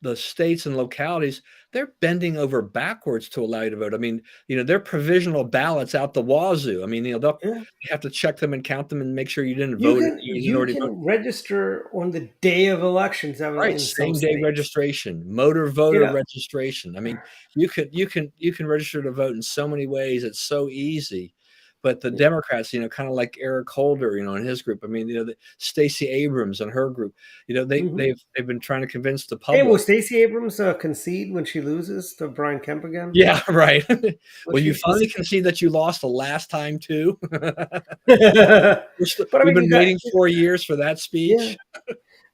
the states and localities, they're bending over backwards to allow you to vote. I mean, they're provisional ballots out the wazoo. I mean, they'll yeah. you have to check them and count them and make sure you didn't vote if you didn't You already vote. can register on the day of elections, Right, evidently in some same day states. registration, motor You voter know, registration. I mean, you can register to vote in so many ways. It's so easy. But the Democrats, kind of like Eric Holder, and his group. I mean, Stacey Abrams and her group, they mhm. they've been trying to convince the Hey, will public. Stacey Abrams concede when she loses to Brian Kemp again? Yeah, right. Will Well, you she? finally can see that you lost the last time too. But I We've mean, been you got waiting 4 years for that yeah. speech.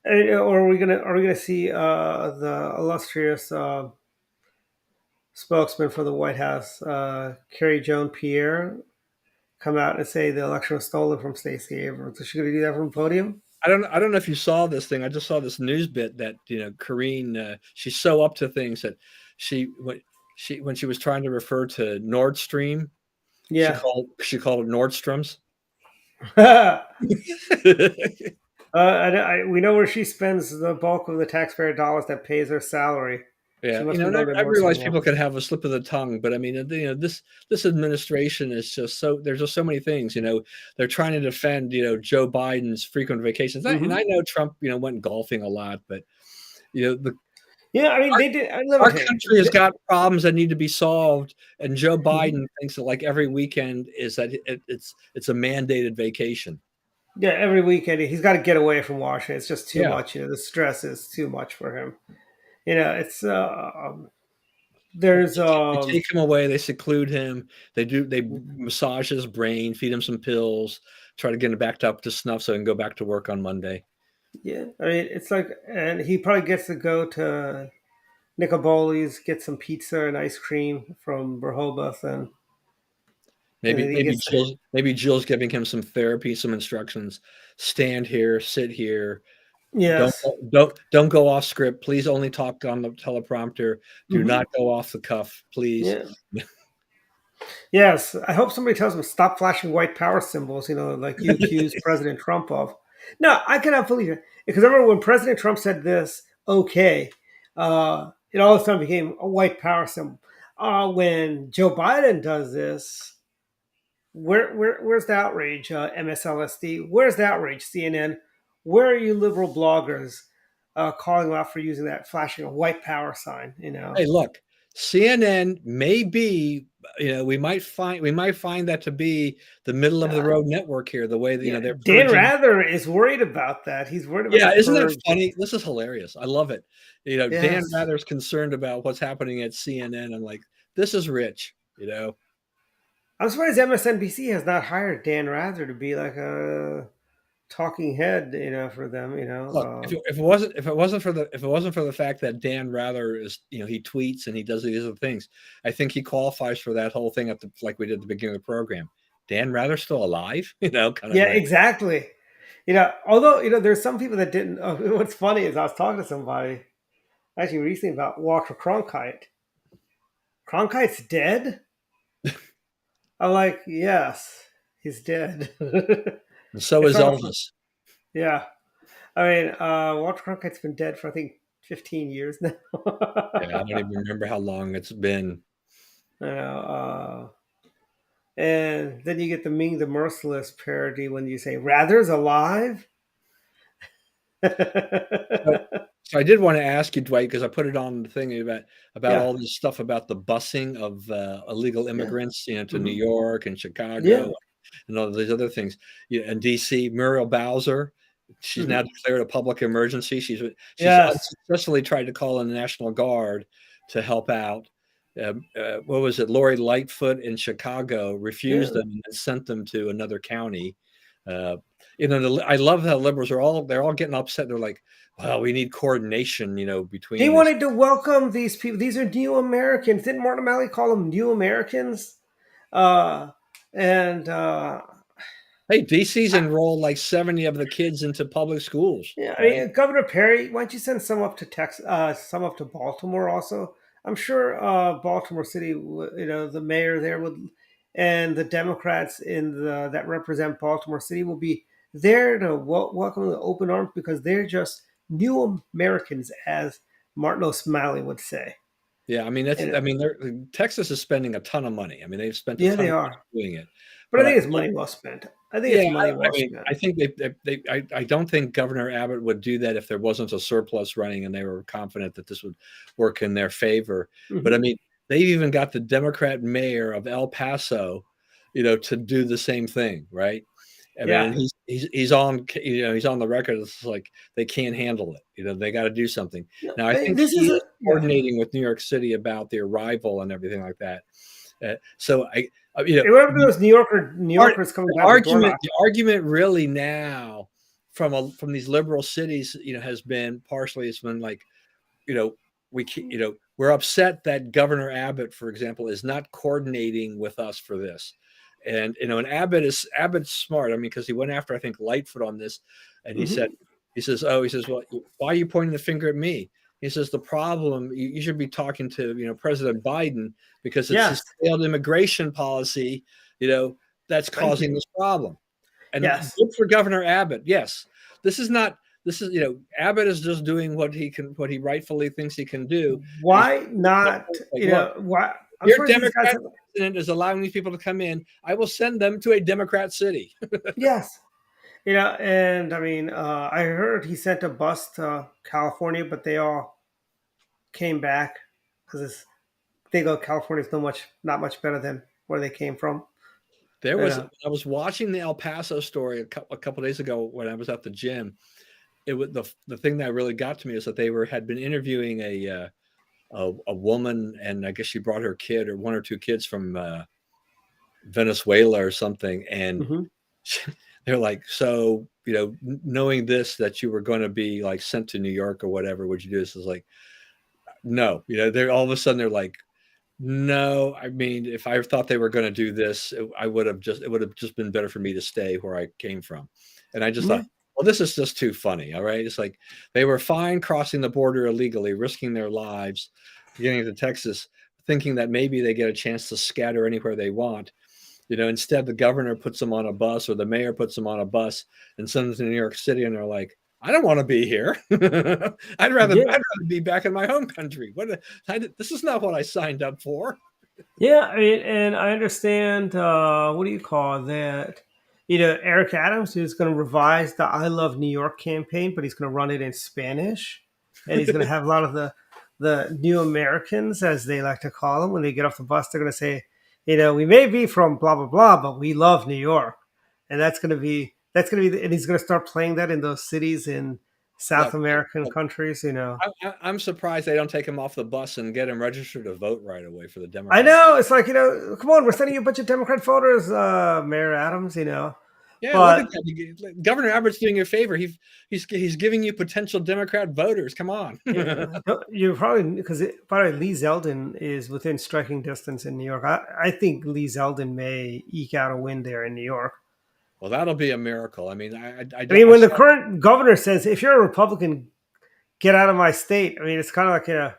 Or are we gonna see the illustrious spokesman for the White House, Carrie Joan Pierre, come out and say the election was stolen from Stacey Abrams? Is she going to do that from the podium? I don't know if you saw this thing. I just saw this news bit that Karine, she's so up to things that when she was trying to refer to Nord Stream, she Yeah. called she called it Nordstrom's. We know where she spends the bulk of the taxpayer dollars that pays her salary. She Yeah, must be and going to I nursing realize home. people can have a slip of the tongue, but I mean, this administration is just so there's just so many things. They're trying to defend Joe Biden's frequent vacations, and I Hmm. know Trump went golfing a lot, but the Yeah, I mean, they did. Let me our tell country has you. got problems that need to be solved, and Joe Mhm. Biden thinks that like every weekend is that it's a mandated vacation. Yeah, every weekend he's got to get away from Washington. It's just too Yeah, much. The stress is too much for him. It's there's they take him away, they seclude him, they massage his brain, feed him some pills, try to get him backed up to snuff so he can go back to work on Monday. yeah. I mean, it's like, and he probably gets to go to Nicoboli's, get some pizza and ice cream from Rehoboth, and Maybe then he maybe gets to, Jill's giving him some therapy, some instructions. Stand here, sit here. Don't yes. don't go off script. Please only talk on the teleprompter. Do Hmm. not go off the cuff, please. Yeah. Yes, I hope somebody tells him stop flashing white power symbols. Like you accused President Trump of. No, I cannot believe it because I remember when President Trump said this. Okay, it all of a sudden became a white power symbol. When Joe Biden does this, where's the outrage? MSLSD, where's the outrage? CNN, where are you liberal bloggers calling out for using that flashing a white power sign? Hey, look, CNN may be, we might find that to be the middle of the Uh, road network here, the way that, yeah, they're Dan purging. Rather is worried about that. He's worried about the Yeah, isn't that purge. funny? This is hilarious. I love it. Dan Yes. Rather's concerned about what's happening at CNN. I'm like, this is rich. I'm surprised MSNBC has not hired Dan Rather to be like a talking head, for them. Look, if it wasn't for the fact that Dan Rather is, he tweets and he does these other things, I think he qualifies for that whole thing like we did at the beginning of the program. Dan Rather still alive? Kind of Yeah, like, exactly. Although there's some people that didn't. What's funny is I was talking to somebody actually recently about Walter Cronkite. Cronkite's dead. I'm like, yes, he's dead. and so It's is not a, Elvis. yeah. I mean, Walter Cronkite's been dead for I think 15 years now. Yeah, I don't even remember how long it's been. You know, and then you get the Ming the Merciless parody when you say Rather's alive. So, so I did want to ask you, Dwight, because I put it on the thing about Yeah, all this stuff about the busing of illegal yeah, immigrants, to New hmm, York and yeah, Chicago and all these other things. Yeah, in DC, Muriel Bowser, she's hmm, now declared a public emergency. She's yes, unsuccessfully tried to call in the National Guard to help out. What was it? Lori Lightfoot in Chicago refused yeah. them and sent them to another county. Uh, I love how liberals they're all getting upset. They're like, well, we need coordination, They between this. wanted to welcome these people. These are new Americans. Didn't Martin O'Malley call them new Americans? Uh, and Hey, DC's enrolled like 70 of the kids into public schools, yeah, I right? mean, Governor Perry, why don't you send some up to Texas, some up to Baltimore also? I'm sure Baltimore City, the mayor there would, and the Democrats that represent Baltimore City will be there to welcome them with open arms because they're just new Americans, as Martin O'Malley would say. Yeah, I mean And Texas is spending a ton of money. I mean, they've spent a yeah, ton they of are, money doing it. but I But think it's money well spent. I think yeah, it's money I well mean, spent. I think I don't think Governor Abbott would do that if there wasn't a surplus running and they were confident that this would work in their favor. But I Hmm. mean, they even got the Democrat mayor of El Paso, to do the same thing, right? I mean, Yeah, and he's on he's on the record. It's like they can't handle it. They got to do something. no, Now, I think this he is a is yeah. coordinating with New York City about the arrival and everything like that. So Hey, what happened to those New Art, Yorkers coming back with door the knocking? argument really now from these liberal cities, has been partially it's been like, you know, we're upset that Governor Abbott, for example, is not coordinating with us for this. And Abbott's smart. I mean, because he went after, I think, Lightfoot on this, and Hmm. he says, well, why are you pointing the finger at me? He says the problem you should be talking to President Biden because it's Yes, his failed immigration policy, you know, that's thank causing you. this problem. And Yes. good for Governor Abbott. Yes, this is not. This is Abbott is just doing what he rightfully thinks he can do. And he's Why not? like, look, Why? I'm your surprised these guys. Democrat president is allowing these people to come in. I will send them to a Democrat city. Yes. And I mean, I heard he sent a bus to California, but they all came back because they go California's not much better than where they came from. I was watching the El Paso story a couple days ago when I was at the gym. It was the thing that really got to me is that they had been interviewing a woman, and I guess she brought her kid or one or two kids from Venezuela or something, and Mm-hmm. they're like, so knowing this, that you were going to be like sent to New York or whatever, would you do this? Is like, no, they're all of a sudden they're like, no, I mean, if I thought they were going to do this, it would have just been better for me to stay where I came from. And I just Yeah. thought, well, this is just too funny. All right. It's like they were fine crossing the border illegally, risking their lives, getting to Texas, thinking that maybe they get a chance to scatter anywhere they want. Instead the governor puts them on a bus, or the mayor puts them on a bus and sends them to New York City, and they're like, I don't want to be here. I'd rather be back in my home country. This is not what I signed up for. Yeah, I mean, and I understand. What do you call that? Eric Adams is going to revise the "I Love New York" campaign, but he's going to run it in Spanish, and he's going to have a lot of the new Americans, as they like to call them, when they get off the bus. They're going to say, we may be from blah blah blah, but we love New York, and and he's going to start playing that in those cities in South Look, American look, countries. I'm surprised they don't take him off the bus and get him registered to vote right away for the I Democrats. know, it's like, come on, we're sending you a bunch of Democrat voters, Mayor Adams. Yeah, look at But that. Governor Abbott's doing you a favor. He's giving you potential Democrat voters. Come on. you probably, because by the way, Lee Zeldin is within striking distance in New York. I think Lee Zeldin may eke out a win there in New York. Well, that'll be a miracle. I mean, I mean, when the current governor says, if you're a Republican, get out of my state, I mean, it's kind of like,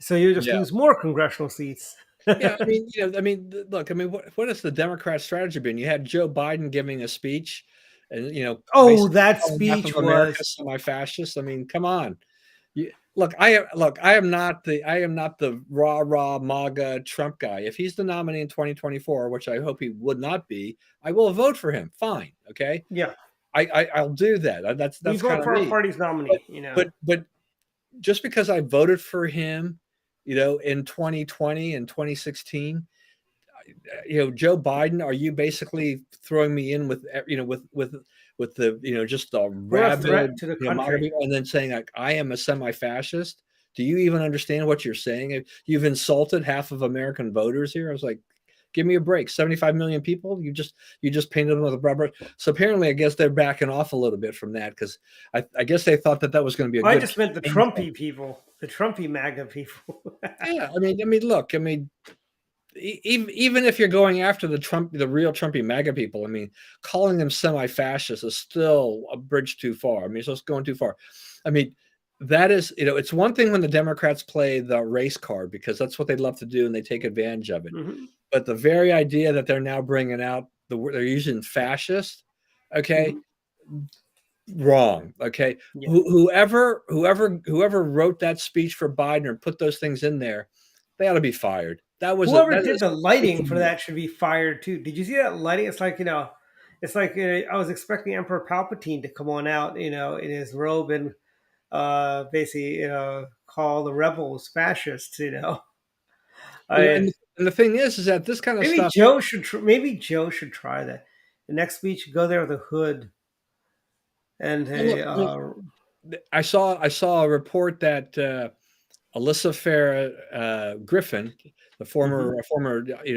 so you just lose more congressional seats. Yeah, I mean, look, I mean, what has the Democrat strategy been? You had Joe Biden giving a speech, and Oh, basically that calling half speech of America was. semi-fascist. I mean, come on. I am not the rah MAGA Trump guy. If he's the nominee in 2024, which I hope he would not be, I will vote for him. Fine, okay. Yeah, I'll do that. That's we vote kind for of our me. party's nominee. But just because I voted for him, in 2020 and 2016, Joe Biden, are you basically throwing me in with the just the rabid threat to the country, and then saying like I am a semi-fascist? Do you even understand what you're saying? You've insulted half of American voters here. I was like, give me a break. 75 million people. You just painted them with a rubber. So apparently, I guess they're backing off a little bit from that because I guess they thought that was going to be a good. I just meant the Trumpy people, the Trumpy MAGA people. Yeah, I mean, look, I mean, even if you're going after the real Trumpy MAGA people, I mean, calling them semi-fascists is still a bridge too far. I mean, it's just going too far. I mean, that is, it's one thing when the Democrats play the race card because that's what they love to do and they take advantage of it. Mm-hmm. But the very idea that they're now bringing out they're using fascist, okay, wrong, okay. Yeah. Whoever wrote that speech for Biden or put those things in there, they ought to be fired. Whoever did the lighting for that should be fired too. Did you see that lighting? It's like I was expecting Emperor Palpatine to come on out, in his robe and basically, call the rebels fascists. And the thing is that this kind of maybe stuff. Maybe Joe should try that. The next speech, go there with a hood. And I saw a report that Alyssa Farah Griffin, the former,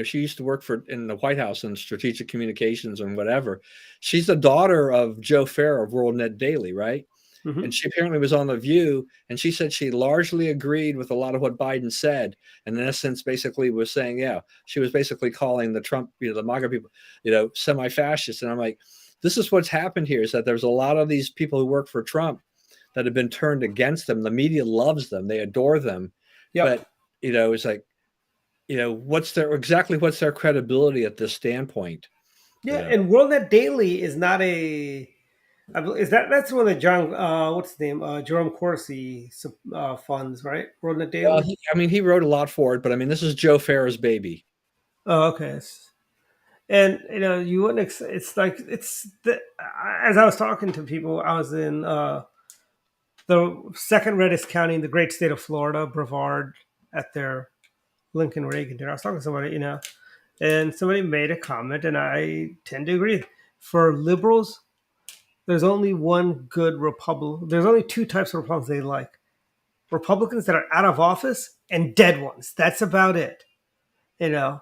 she used to work in the White House in strategic communications and whatever. She's the daughter of Joe Farah of WorldNet Daily, right? Mm-hmm. And she apparently was on The View, and she said she largely agreed with a lot of what Biden said, and in essence, basically was saying, yeah, she was basically calling the Trump, the MAGA people, semi-fascist. And I'm like, this is what's happened here: is that there's a lot of these people who work for Trump that have been turned against them. The media loves them; they adore them. Yep. But it's like what's their credibility at this standpoint? You Yeah, know, and WorldNet Daily is not a. Is that's the one that John what's his name Jerome Corsi funds, right? WorldNet well, Daily. he wrote a lot for it, but I mean, this is Joe Farah's baby. Oh, okay. And you wouldn't. It's like as I was talking to people, I was in the second reddest county in the great state of Florida, Brevard, at their Lincoln Reagan dinner. I was talking to somebody, and somebody made a comment, and I tend to agree. For liberals, there's only one good Republican. There's only two types of Republicans they like: Republicans that are out of office and dead ones. That's about it, you know.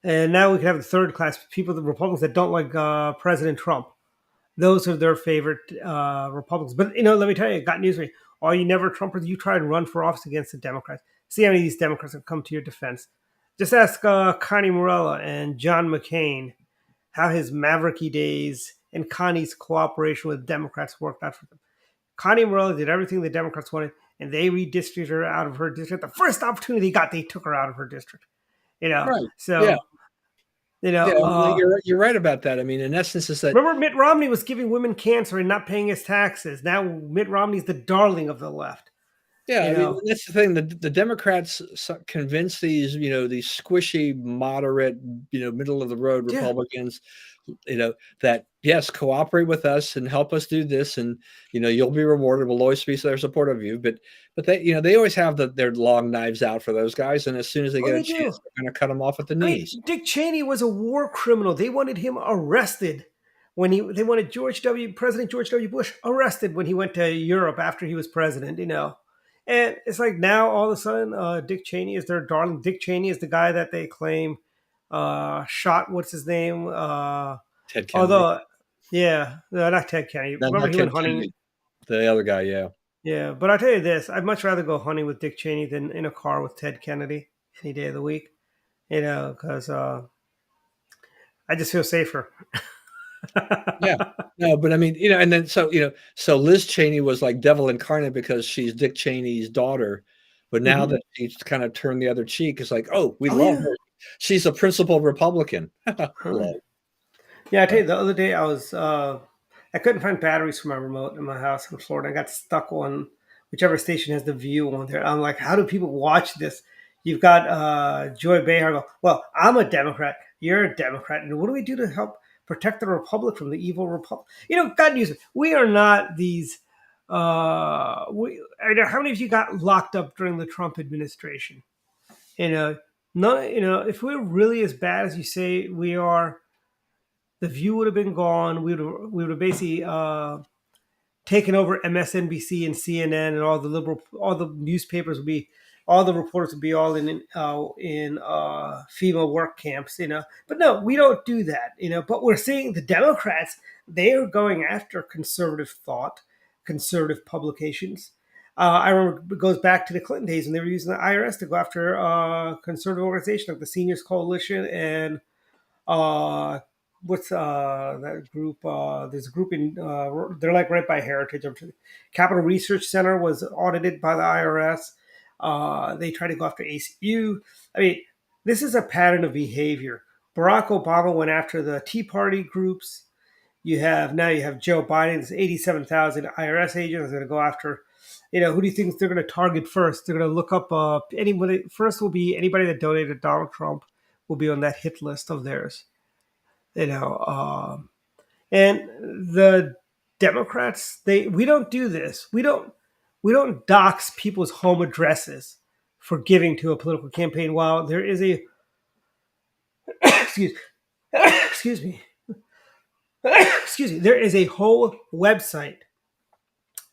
And now we can have the third class people, the Republicans that don't like President Trump. Those are their favorite Republicans. But let me tell you, got news for you. All you never Trumpers, you try and run for office against the Democrats. See how many of these Democrats have come to your defense. Just ask Connie Morella and John McCain how his mavericky days and Connie's cooperation with Democrats worked out for them. Connie Morella did everything the Democrats wanted, and they redistricted her out of her district. The first opportunity they got, they took her out of her district. Right. Yeah. So Yeah. You're right about that. I mean, in essence, is that remember Mitt Romney was giving women cancer and not paying his taxes. Now Mitt Romney's the darling of the left. yeah, You I mean, know, that's the thing. The Democrats convince these squishy, moderate, middle of the road yeah. Republicans, that yes, cooperate with us and help us do this, and you'll be rewarded. We'll always be their support of you. But they always have their long knives out for those guys, and as soon as they Oh, get a they do. chance, they're going to cut them off at the I mean, knees. Dick Cheney was a war criminal. They wanted him arrested when they wanted President George W. Bush arrested when he went to Europe after he was president. And it's like now all of a sudden, Dick Cheney is their darling. Dick Cheney is the guy that they claim shot. What's his name? Ted Kennedy, Although, yeah, no, not Ted Kennedy. no, Remember not he Ted went hunting. Kennedy, the other guy. Yeah, Yeah, but I'll tell you this: I'd much rather go hunting with Dick Cheney than in a car with Ted Kennedy any day of the week. Because I just feel safer. yeah. No, but I mean, and then so Liz Cheney was like devil incarnate because she's Dick Cheney's daughter, but now Hmm. that she's kind of turned the other cheek, it's like, oh, we Oh love yeah. her. She's a principled Republican. Huh. Hello. Yeah, I tell Uh, you, the other day I couldn't find batteries for my remote in my house in Florida. I got stuck on whichever station has the view on there. I'm like, how do people watch this? You've got Joy Behar go, well, I'm a Democrat. You're a Democrat. And what do we do to help protect the Republic from the evil Republic? God knows we are not these. How many of you got locked up during the Trump administration? You know, none. If we're really as bad as you say we are, the View would have been gone. We would have basically taken over MSNBC and CNN, and all the newspapers would be, all the reporters would be all in FEMA work camps. But no, we don't do that. But we're seeing the Democrats, they are going after conservative thought, conservative publications. I remember it goes back to the Clinton days when they were using the IRS to go after conservative organizations like the Seniors Coalition and what's that group? There's a group in they're like right by Heritage. Capital Research Center was audited by the IRS. They try to go after ACU. I mean, this is a pattern of behavior. Barack Obama went after the Tea Party groups. You have Joe Biden's 87,000 IRS agents going to go after. Who do you think they're going to target first? They're going to look up anybody. First will be anybody that donated to Donald Trump will be on that hit list of theirs. you know and the Democrats, we don't do this. We don't dox people's home addresses for giving to a political campaign. While there is a excuse excuse me excuse me, there is a whole website.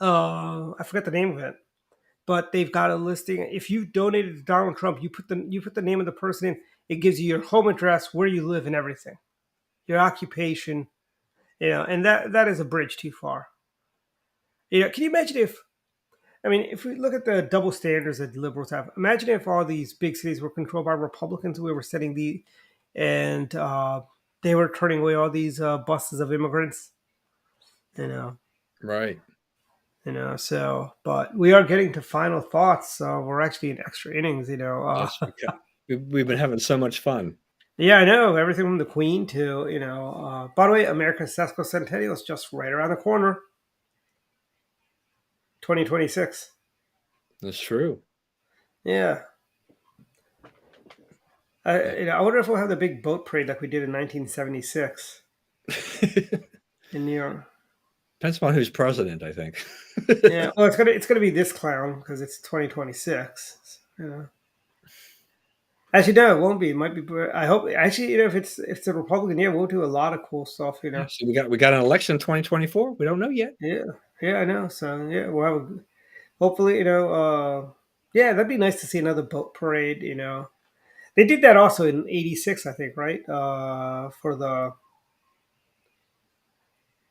I forget the name of it, but they've got a listing. If you donated to Donald Trump, you put the name of the person in. It gives you your home address, where you live, and everything, your occupation. And that is a bridge too far. Can you imagine if we look at the double standards that liberals have, imagine if all these big cities were controlled by Republicans, we were setting and they were turning away all these buses of immigrants, you know, right. but we are getting to final thoughts. We're actually in extra innings, Yes, we got. We've been having so much fun. Yeah, I know everything from the Queen to By the way, America's sesquicentennial is just right around the corner, 2026. That's true. Yeah, Yeah. I wonder if we'll have the big boat parade like we did in 1976 in New York. Depends upon who's president, I think. Yeah, well, it's gonna be this clown because it's 2026. Actually, no, it won't be. It might be. I hope. Actually, if it's a Republican year, we'll do a lot of cool stuff. Yeah, so we got an election in 2024. We don't know yet. Yeah, yeah, I know. So yeah, we'll have hopefully, yeah, that'd be nice to see another boat parade. They did that also in '86, I think, right? For the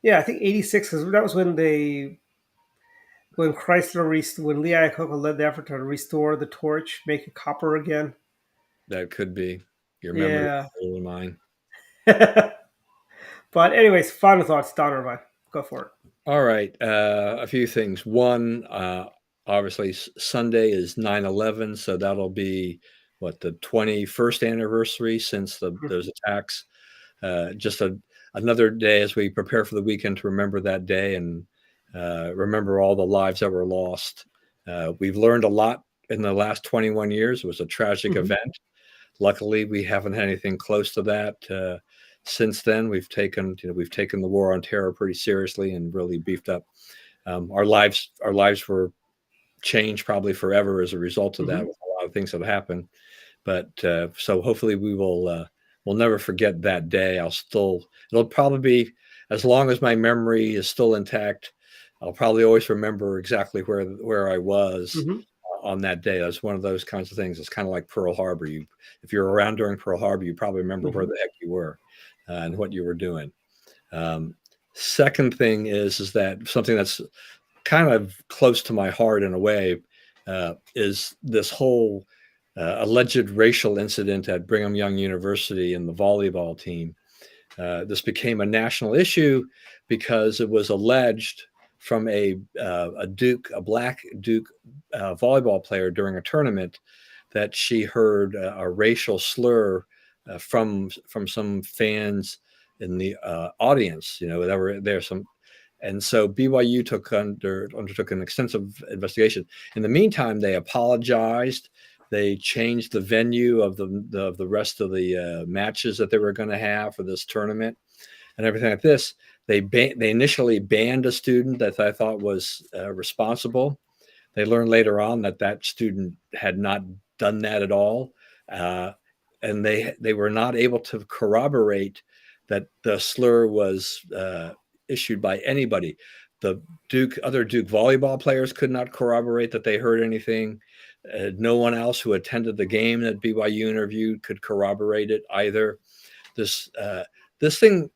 Yeah, I think '86 because that was when Lee Iacocca led the effort to restore the torch, make it copper again. That could be your memory, Yeah. better than mine. But anyways, final thoughts, Don Irvine. Go for it. All right, a few things. One, obviously, Sunday is 9/11, so that'll be what, the 21st anniversary since those attacks. Just another day as we prepare for the weekend to remember that day and remember all the lives that were lost. We've learned a lot in the last 21 years. It was a tragic Mhm. event. Luckily, we haven't had anything close to that since then. We've taken the war on terror pretty seriously and really beefed up. Our lives were changed probably forever as a result of that, Mhm. with a lot of things that happened. But so hopefully we'll never forget that day. It'll probably be, as long as my memory is still intact, I'll probably always remember exactly where I was Mhm. on that day. That's one of those kinds of things. It's kind of like Pearl Harbor. If you're around during Pearl Harbor, you probably remember where Mhm. the heck you were and what you were doing. Um, Second thing is that something that's kind of close to my heart in a way is this whole alleged racial incident at Brigham Young University in the volleyball team. This became a national issue because it was alleged from a black Duke volleyball player during a tournament that she heard a racial slur from some fans in the audience. That were there. And so BYU undertook an extensive investigation. In the meantime, they apologized. They changed the venue of the rest of the matches that they were going to have for this tournament and everything like this. They initially banned a student that I thought was responsible. They learned later on that that student had not done that at all, uh, and they were not able to corroborate that the slur was issued by anybody. The other Duke volleyball players could not corroborate that they heard anything. No one else who attended the game that BYU interviewed could corroborate it either. This thing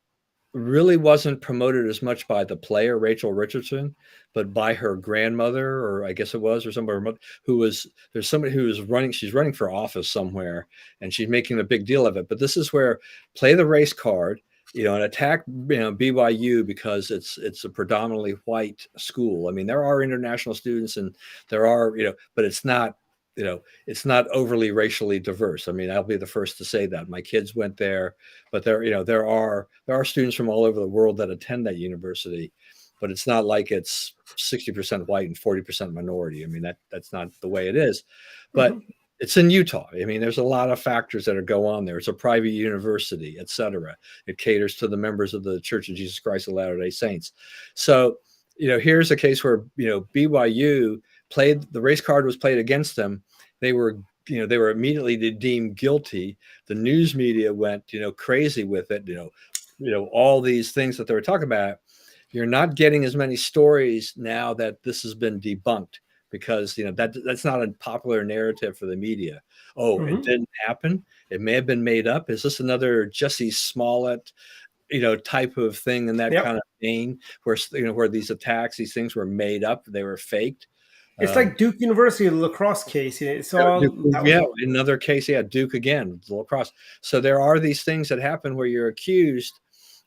really wasn't promoted as much by the player Rachel Richardson, but by her grandmother, or I guess it was, or somebody there's somebody who is running. She's running for office somewhere, and she's making a big deal of it. But this is where play the race card, and attack BYU because it's a predominantly white school. I mean, there are international students, and there are but it's not overly racially diverse. I mean, I'll be the first to say that. My kids went there, but there are students from all over the world that attend that university, but it's not like it's 60% white and 40% minority. I mean, that's not the way it is. But Mhm. it's in Utah. I mean, there's a lot of factors that go on there. It's a private university, et cetera. It caters to the members of the Church of Jesus Christ of Latter-day Saints. So, here's a case where, BYU the race card was played against them. They were immediately deemed guilty. The news media went, crazy with it. All these things that they were talking about. You're not getting as many stories now that this has been debunked because that's not a popular narrative for the media. Oh, it Mhm. didn't happen. It may have been made up. Is this another Jesse Smollett, type of thing in that kind Yep. of vein where these attacks, these things were made up, they were faked. It's Um, like Duke University lacrosse case. It's Duke, all that was. yeah, another case, yeah, Duke again, lacrosse. So there are these things that happen where you're accused,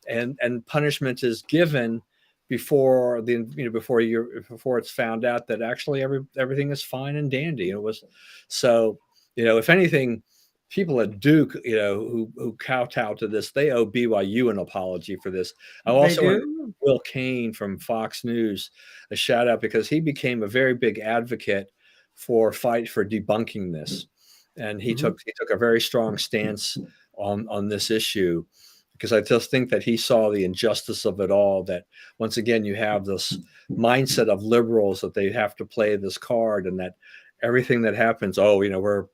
and punishment is given before it's found out that actually everything is fine and dandy. It was so. If anything, people at Duke, who kowtow to this, they owe BYU an apology for this. I They also want to do. give Will Kane from Fox News a shout out because he became a very big advocate for fight for debunking this, and he Hmm. took a very strong stance on this issue because I just think that he saw the injustice of it all. That once again, you have this mindset of liberals that they have to play this card, and that everything that happens, oh, we're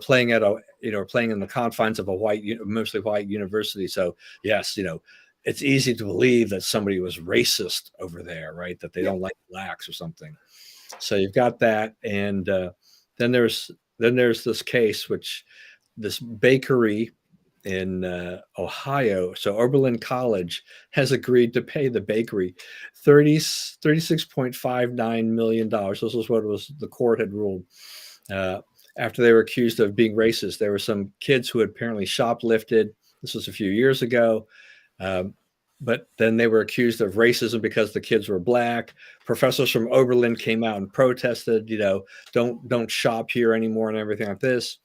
playing at a we're playing in the confines of a mostly white university. So yes, it's easy to believe that somebody was racist over there, right? That they Yeah. don't like blacks or something. So you've got that, and then there's this case, which this bakery in Ohio. So Oberlin College has agreed to pay the bakery $36.59 million. This is what the court had ruled. Uh, After they were accused of being racist, there were some kids who had apparently shoplifted. This was a few years ago. Um, but then they were accused of racism because the kids were black. Professors from Oberlin came out and protested, don't shop here anymore and everything like this.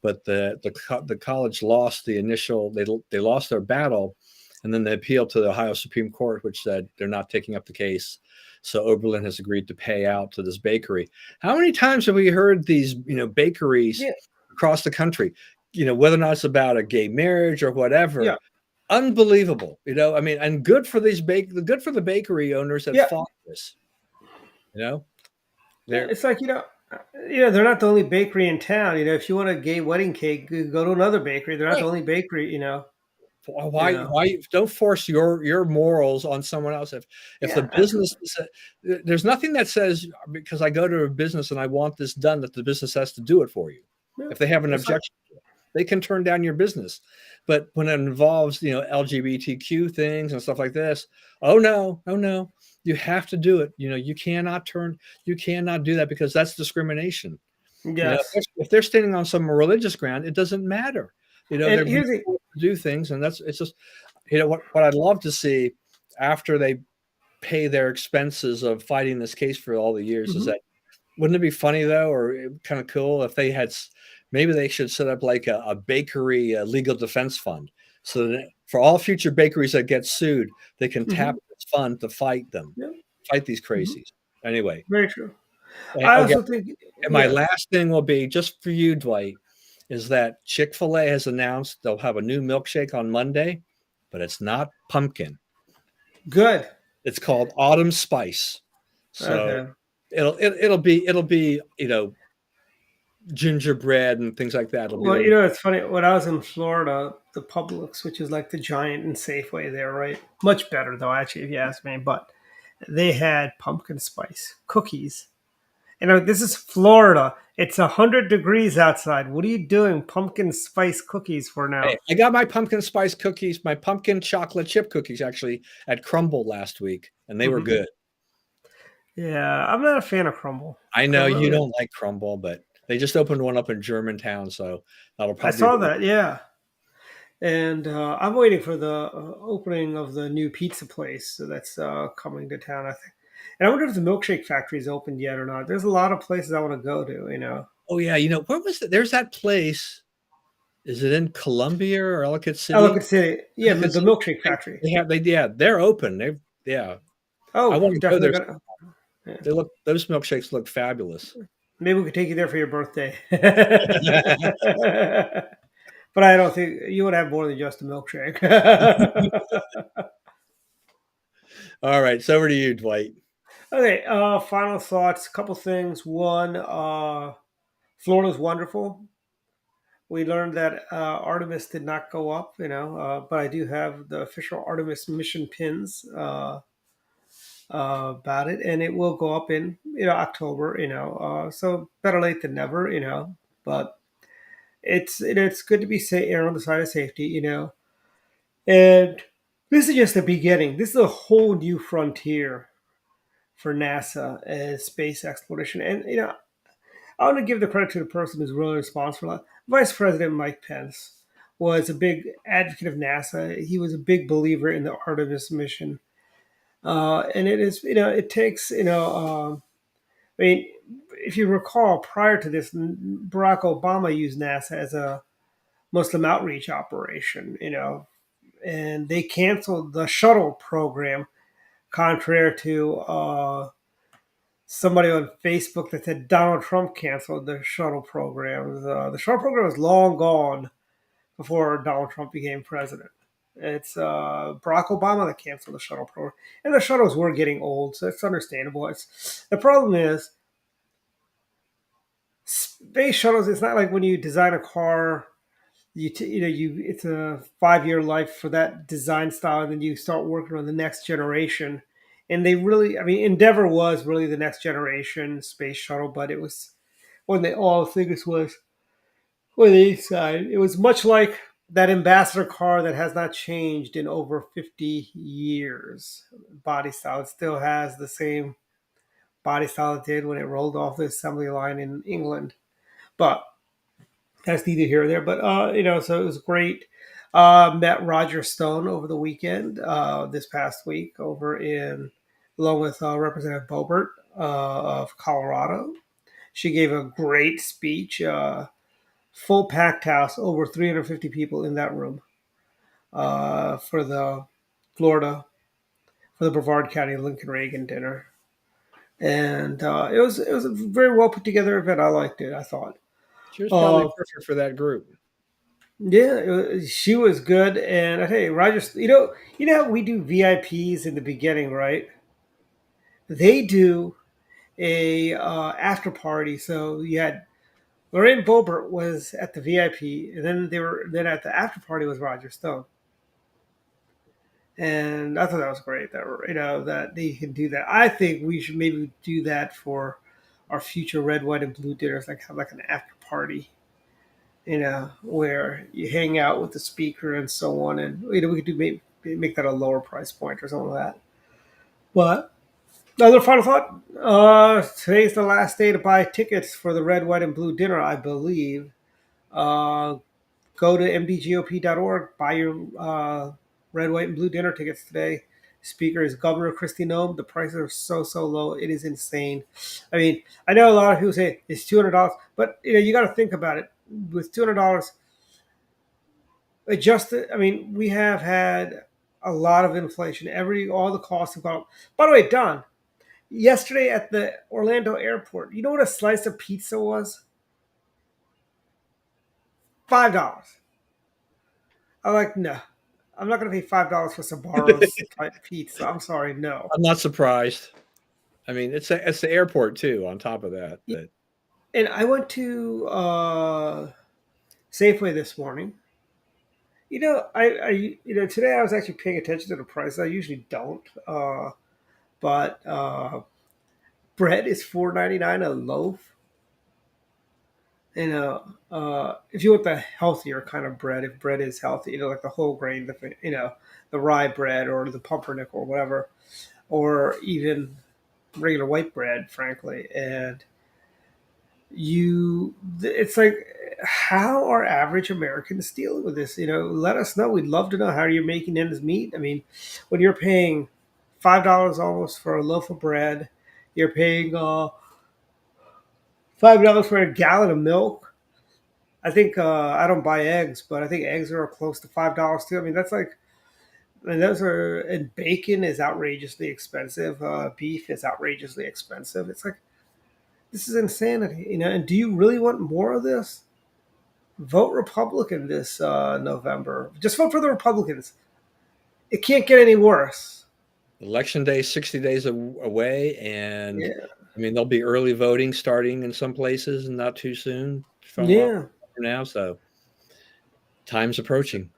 But the college lost the initial, they lost their battle, and then they appealed to the Ohio Supreme Court, which said they're not taking up the case. So Oberlin has agreed to pay out to this bakery. How many times have we heard these, bakeries Yeah. across the country, whether or not it's about a gay marriage or Yeah. whatever? Unbelievable, I mean, and good for good for the bakery owners that Yeah. fought this. You know, Yeah. they're It's like, they're not the only bakery in town. If you want a gay wedding cake, go to another bakery. They're not the right. only bakery. You know. Why don't force your morals on someone else? If the Yeah. business, Absolutely. there's nothing that says because I go to a business and I want this done that the business has to do it for you. Yeah. If they have an It's like, objection, they can turn down your business. But when it involves, LGBTQ things and stuff like this, oh no, oh no, you have to do it. You cannot do that because that's discrimination. yes. If they're standing on some religious ground, it doesn't matter. And They're being here's the forced to do things, and it's just, what I'd love to see after they pay their expenses of fighting this case for all the years is Mhm. that, wouldn't it be funny though, or kind of cool if they had, maybe they should set up like a bakery legal defense fund, so that for all future bakeries that get sued, they can tap Mhm. this fund to Yeah. fight these Mhm. crazies. Anyway, Very true. I okay. also think, And my yeah, last thing will be just for you, Dwight, is that Chick-fil-A has announced they'll have a new milkshake on Monday, but it's not pumpkin. good. It's called Autumn Spice. So Okay. it'll be gingerbread and things like that. It'll be a Well, little. it's funny. When I was in Florida, the Publix, which is like the Giant and Safeway there, right? Much better though, actually, if you ask me. But they had pumpkin spice cookies. This is Florida. It's 100 degrees outside. What are you doing pumpkin spice cookies for Hey, now? I got my pumpkin spice cookies, my pumpkin chocolate chip cookies actually at Crumble last week, and they were Hmm. good. Yeah, I'm not a fan of crumble. I I know you really, don't like Crumble, but they just opened one up in Germantown, so that'll I probably saw be. that. Yeah, and I'm waiting for the opening of the new pizza place so that's coming to town. I think, and I wonder if the milkshake factory is opened yet or not. There's a lot of places I want to go to. Oh yeah, where was it? There's that place. Is it in Columbia or Ellicott Ellicott City? City, yeah, Ellicott the City. milkshake factory. Yeah, they're open. Yeah. I Oh, want to go definitely there. gonna. Yeah. Those milkshakes look fabulous. Maybe we could take you there for your birthday. But I don't think you would have more than just a milkshake. All right, so over to you, Dwight. Okay, final thoughts. Couple things. One, Florida's wonderful. We learned that Artemis did not go up, but I do have the official Artemis mission pins about it, and it will go up in October. So better late than never. But it's good to be err on the side of safety. And this is just the beginning. This is a whole new frontier for NASA and space exploration. And I want to give the credit to the person who's really responsible for that. Vice President Mike Pence was a big advocate of NASA. He was a big believer in the Artemis mission. And it is, it takes, I mean, if you recall, prior to this, Barack Obama used NASA as a Muslim outreach operation, and they canceled the shuttle program, contrary to somebody on Facebook that said Donald Trump canceled the shuttle program. The shuttle program was long gone before Donald Trump became president. It's Barack Obama that canceled the shuttle program, and the shuttles were getting old, so it's understandable. The problem is space shuttles. It's not like when you design a car, it's a 5 year life for that design style, and then you start working on the next generation. And they really, I mean, Endeavour was really the next generation space shuttle, but it was when they all think this was on the east side. It was much like that Ambassador car that has not changed in over 50 years. Body style, it still has the same body style it did when it rolled off the assembly line in England. But that's neither here or there. But so it was great. Met Roger Stone over the weekend, this past week, along with Representative Boebert of Colorado. She gave a great speech. Full packed house, over 350 people in that room for the Florida, for the Brevard County Lincoln Reagan dinner. And it was a very well put together event. I liked it. I thought. She was probably Uh, perfect for that group. yeah, she was good. And I tell you, Roger, how we do VIPs in the beginning, right? They do a after party. So you had Lorraine Boebert was at the VIP, and then at the after party was Roger Stone. And I thought that was great that that they can do that. I think we should maybe do that for our future red, white, and blue dinners, like have like an after party, where you hang out with the speaker and so on, and we could do make that a lower price point or something like that. But another final thought: today's the last day to buy tickets for the red, white, and blue dinner, I believe. Uh, Go to mdgop.org, buy your red, white, and blue dinner tickets today. Speaker is Governor Kristi Noem. The prices are so low; it is insane. I mean, I know a lot of people say it's $200, but you got to think about it. With $200 adjusted, I mean, we have had a lot of inflation. All the costs have gone up. By the way, Don, yesterday at the Orlando airport, you know what a slice of pizza was? $5. I'm like, no, I'm not going to pay $5 for Sabaros type pizza. I'm sorry, no. I'm not surprised. I mean, it's the airport too. On top of that, that And I went to Safeway this morning. Today I was actually paying attention to the price. I usually don't, but bread is $4.99 a loaf. If you want the healthier kind of bread, if bread is healthy, like the whole grain, the rye bread or the pumpernickel or whatever, or even regular white bread, frankly. And it's like, how are average Americans dealing with this? Let us know. We'd love to know how you're making ends meet. I mean, when you're paying $5 almost for a loaf of bread, you're paying $5 for a gallon of milk. I think I don't buy eggs, but I think eggs are close to $5 too. I mean, that's like, and bacon is outrageously expensive. Beef is outrageously expensive. It's like, this is insanity, And do you really want more of this? Vote Republican this November. Just vote for the Republicans. It can't get any worse. election day 60 days away, and Yeah. I mean there'll be early voting starting in some places, and not too soon from what Yeah. now. So time's approaching.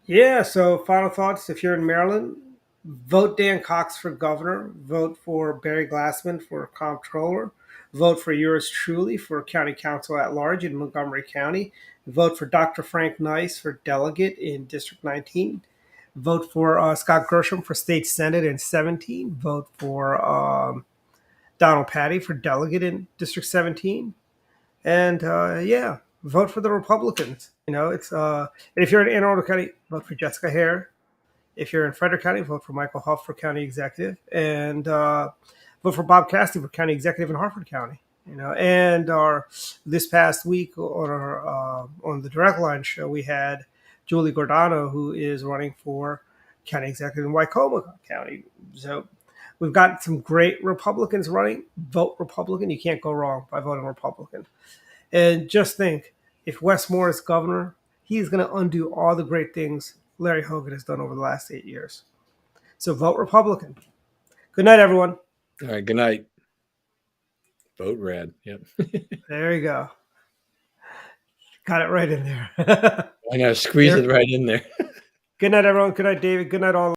Yeah. So, final thoughts: if you're in Maryland, vote Dan Cox for governor. Vote for Barry Glassman for comptroller. Vote for yours truly for county council at large in Montgomery County. Vote for Dr. Frank Nice for delegate in District 19. Vote for Scott Grisham for state senate in 17. Vote for Donald Patty for delegate in District 17. And yeah, vote for the Republicans. If you're in Anne Arundel County, vote for Jessica Hare. If you're in Frederick County, vote for Michael Huff for county executive, and vote for Bob Cassidy for county executive in Harford County. And our this past week on the Direct Line show, we had Julie Gordano, who is running for county executive in Wycombe County. So we've got some great Republicans running. Vote Republican. You can't go wrong by voting Republican. And just think, if Wes Moore is governor, he's going to undo all the great things Larry Hogan has done over the last 8 years. So vote Republican. Good night, everyone. All right. Good night. Vote red. Yep. There you go. Got it right in there. I know. Squeeze it right in there. Good night, everyone. Good night, David. Good night, all.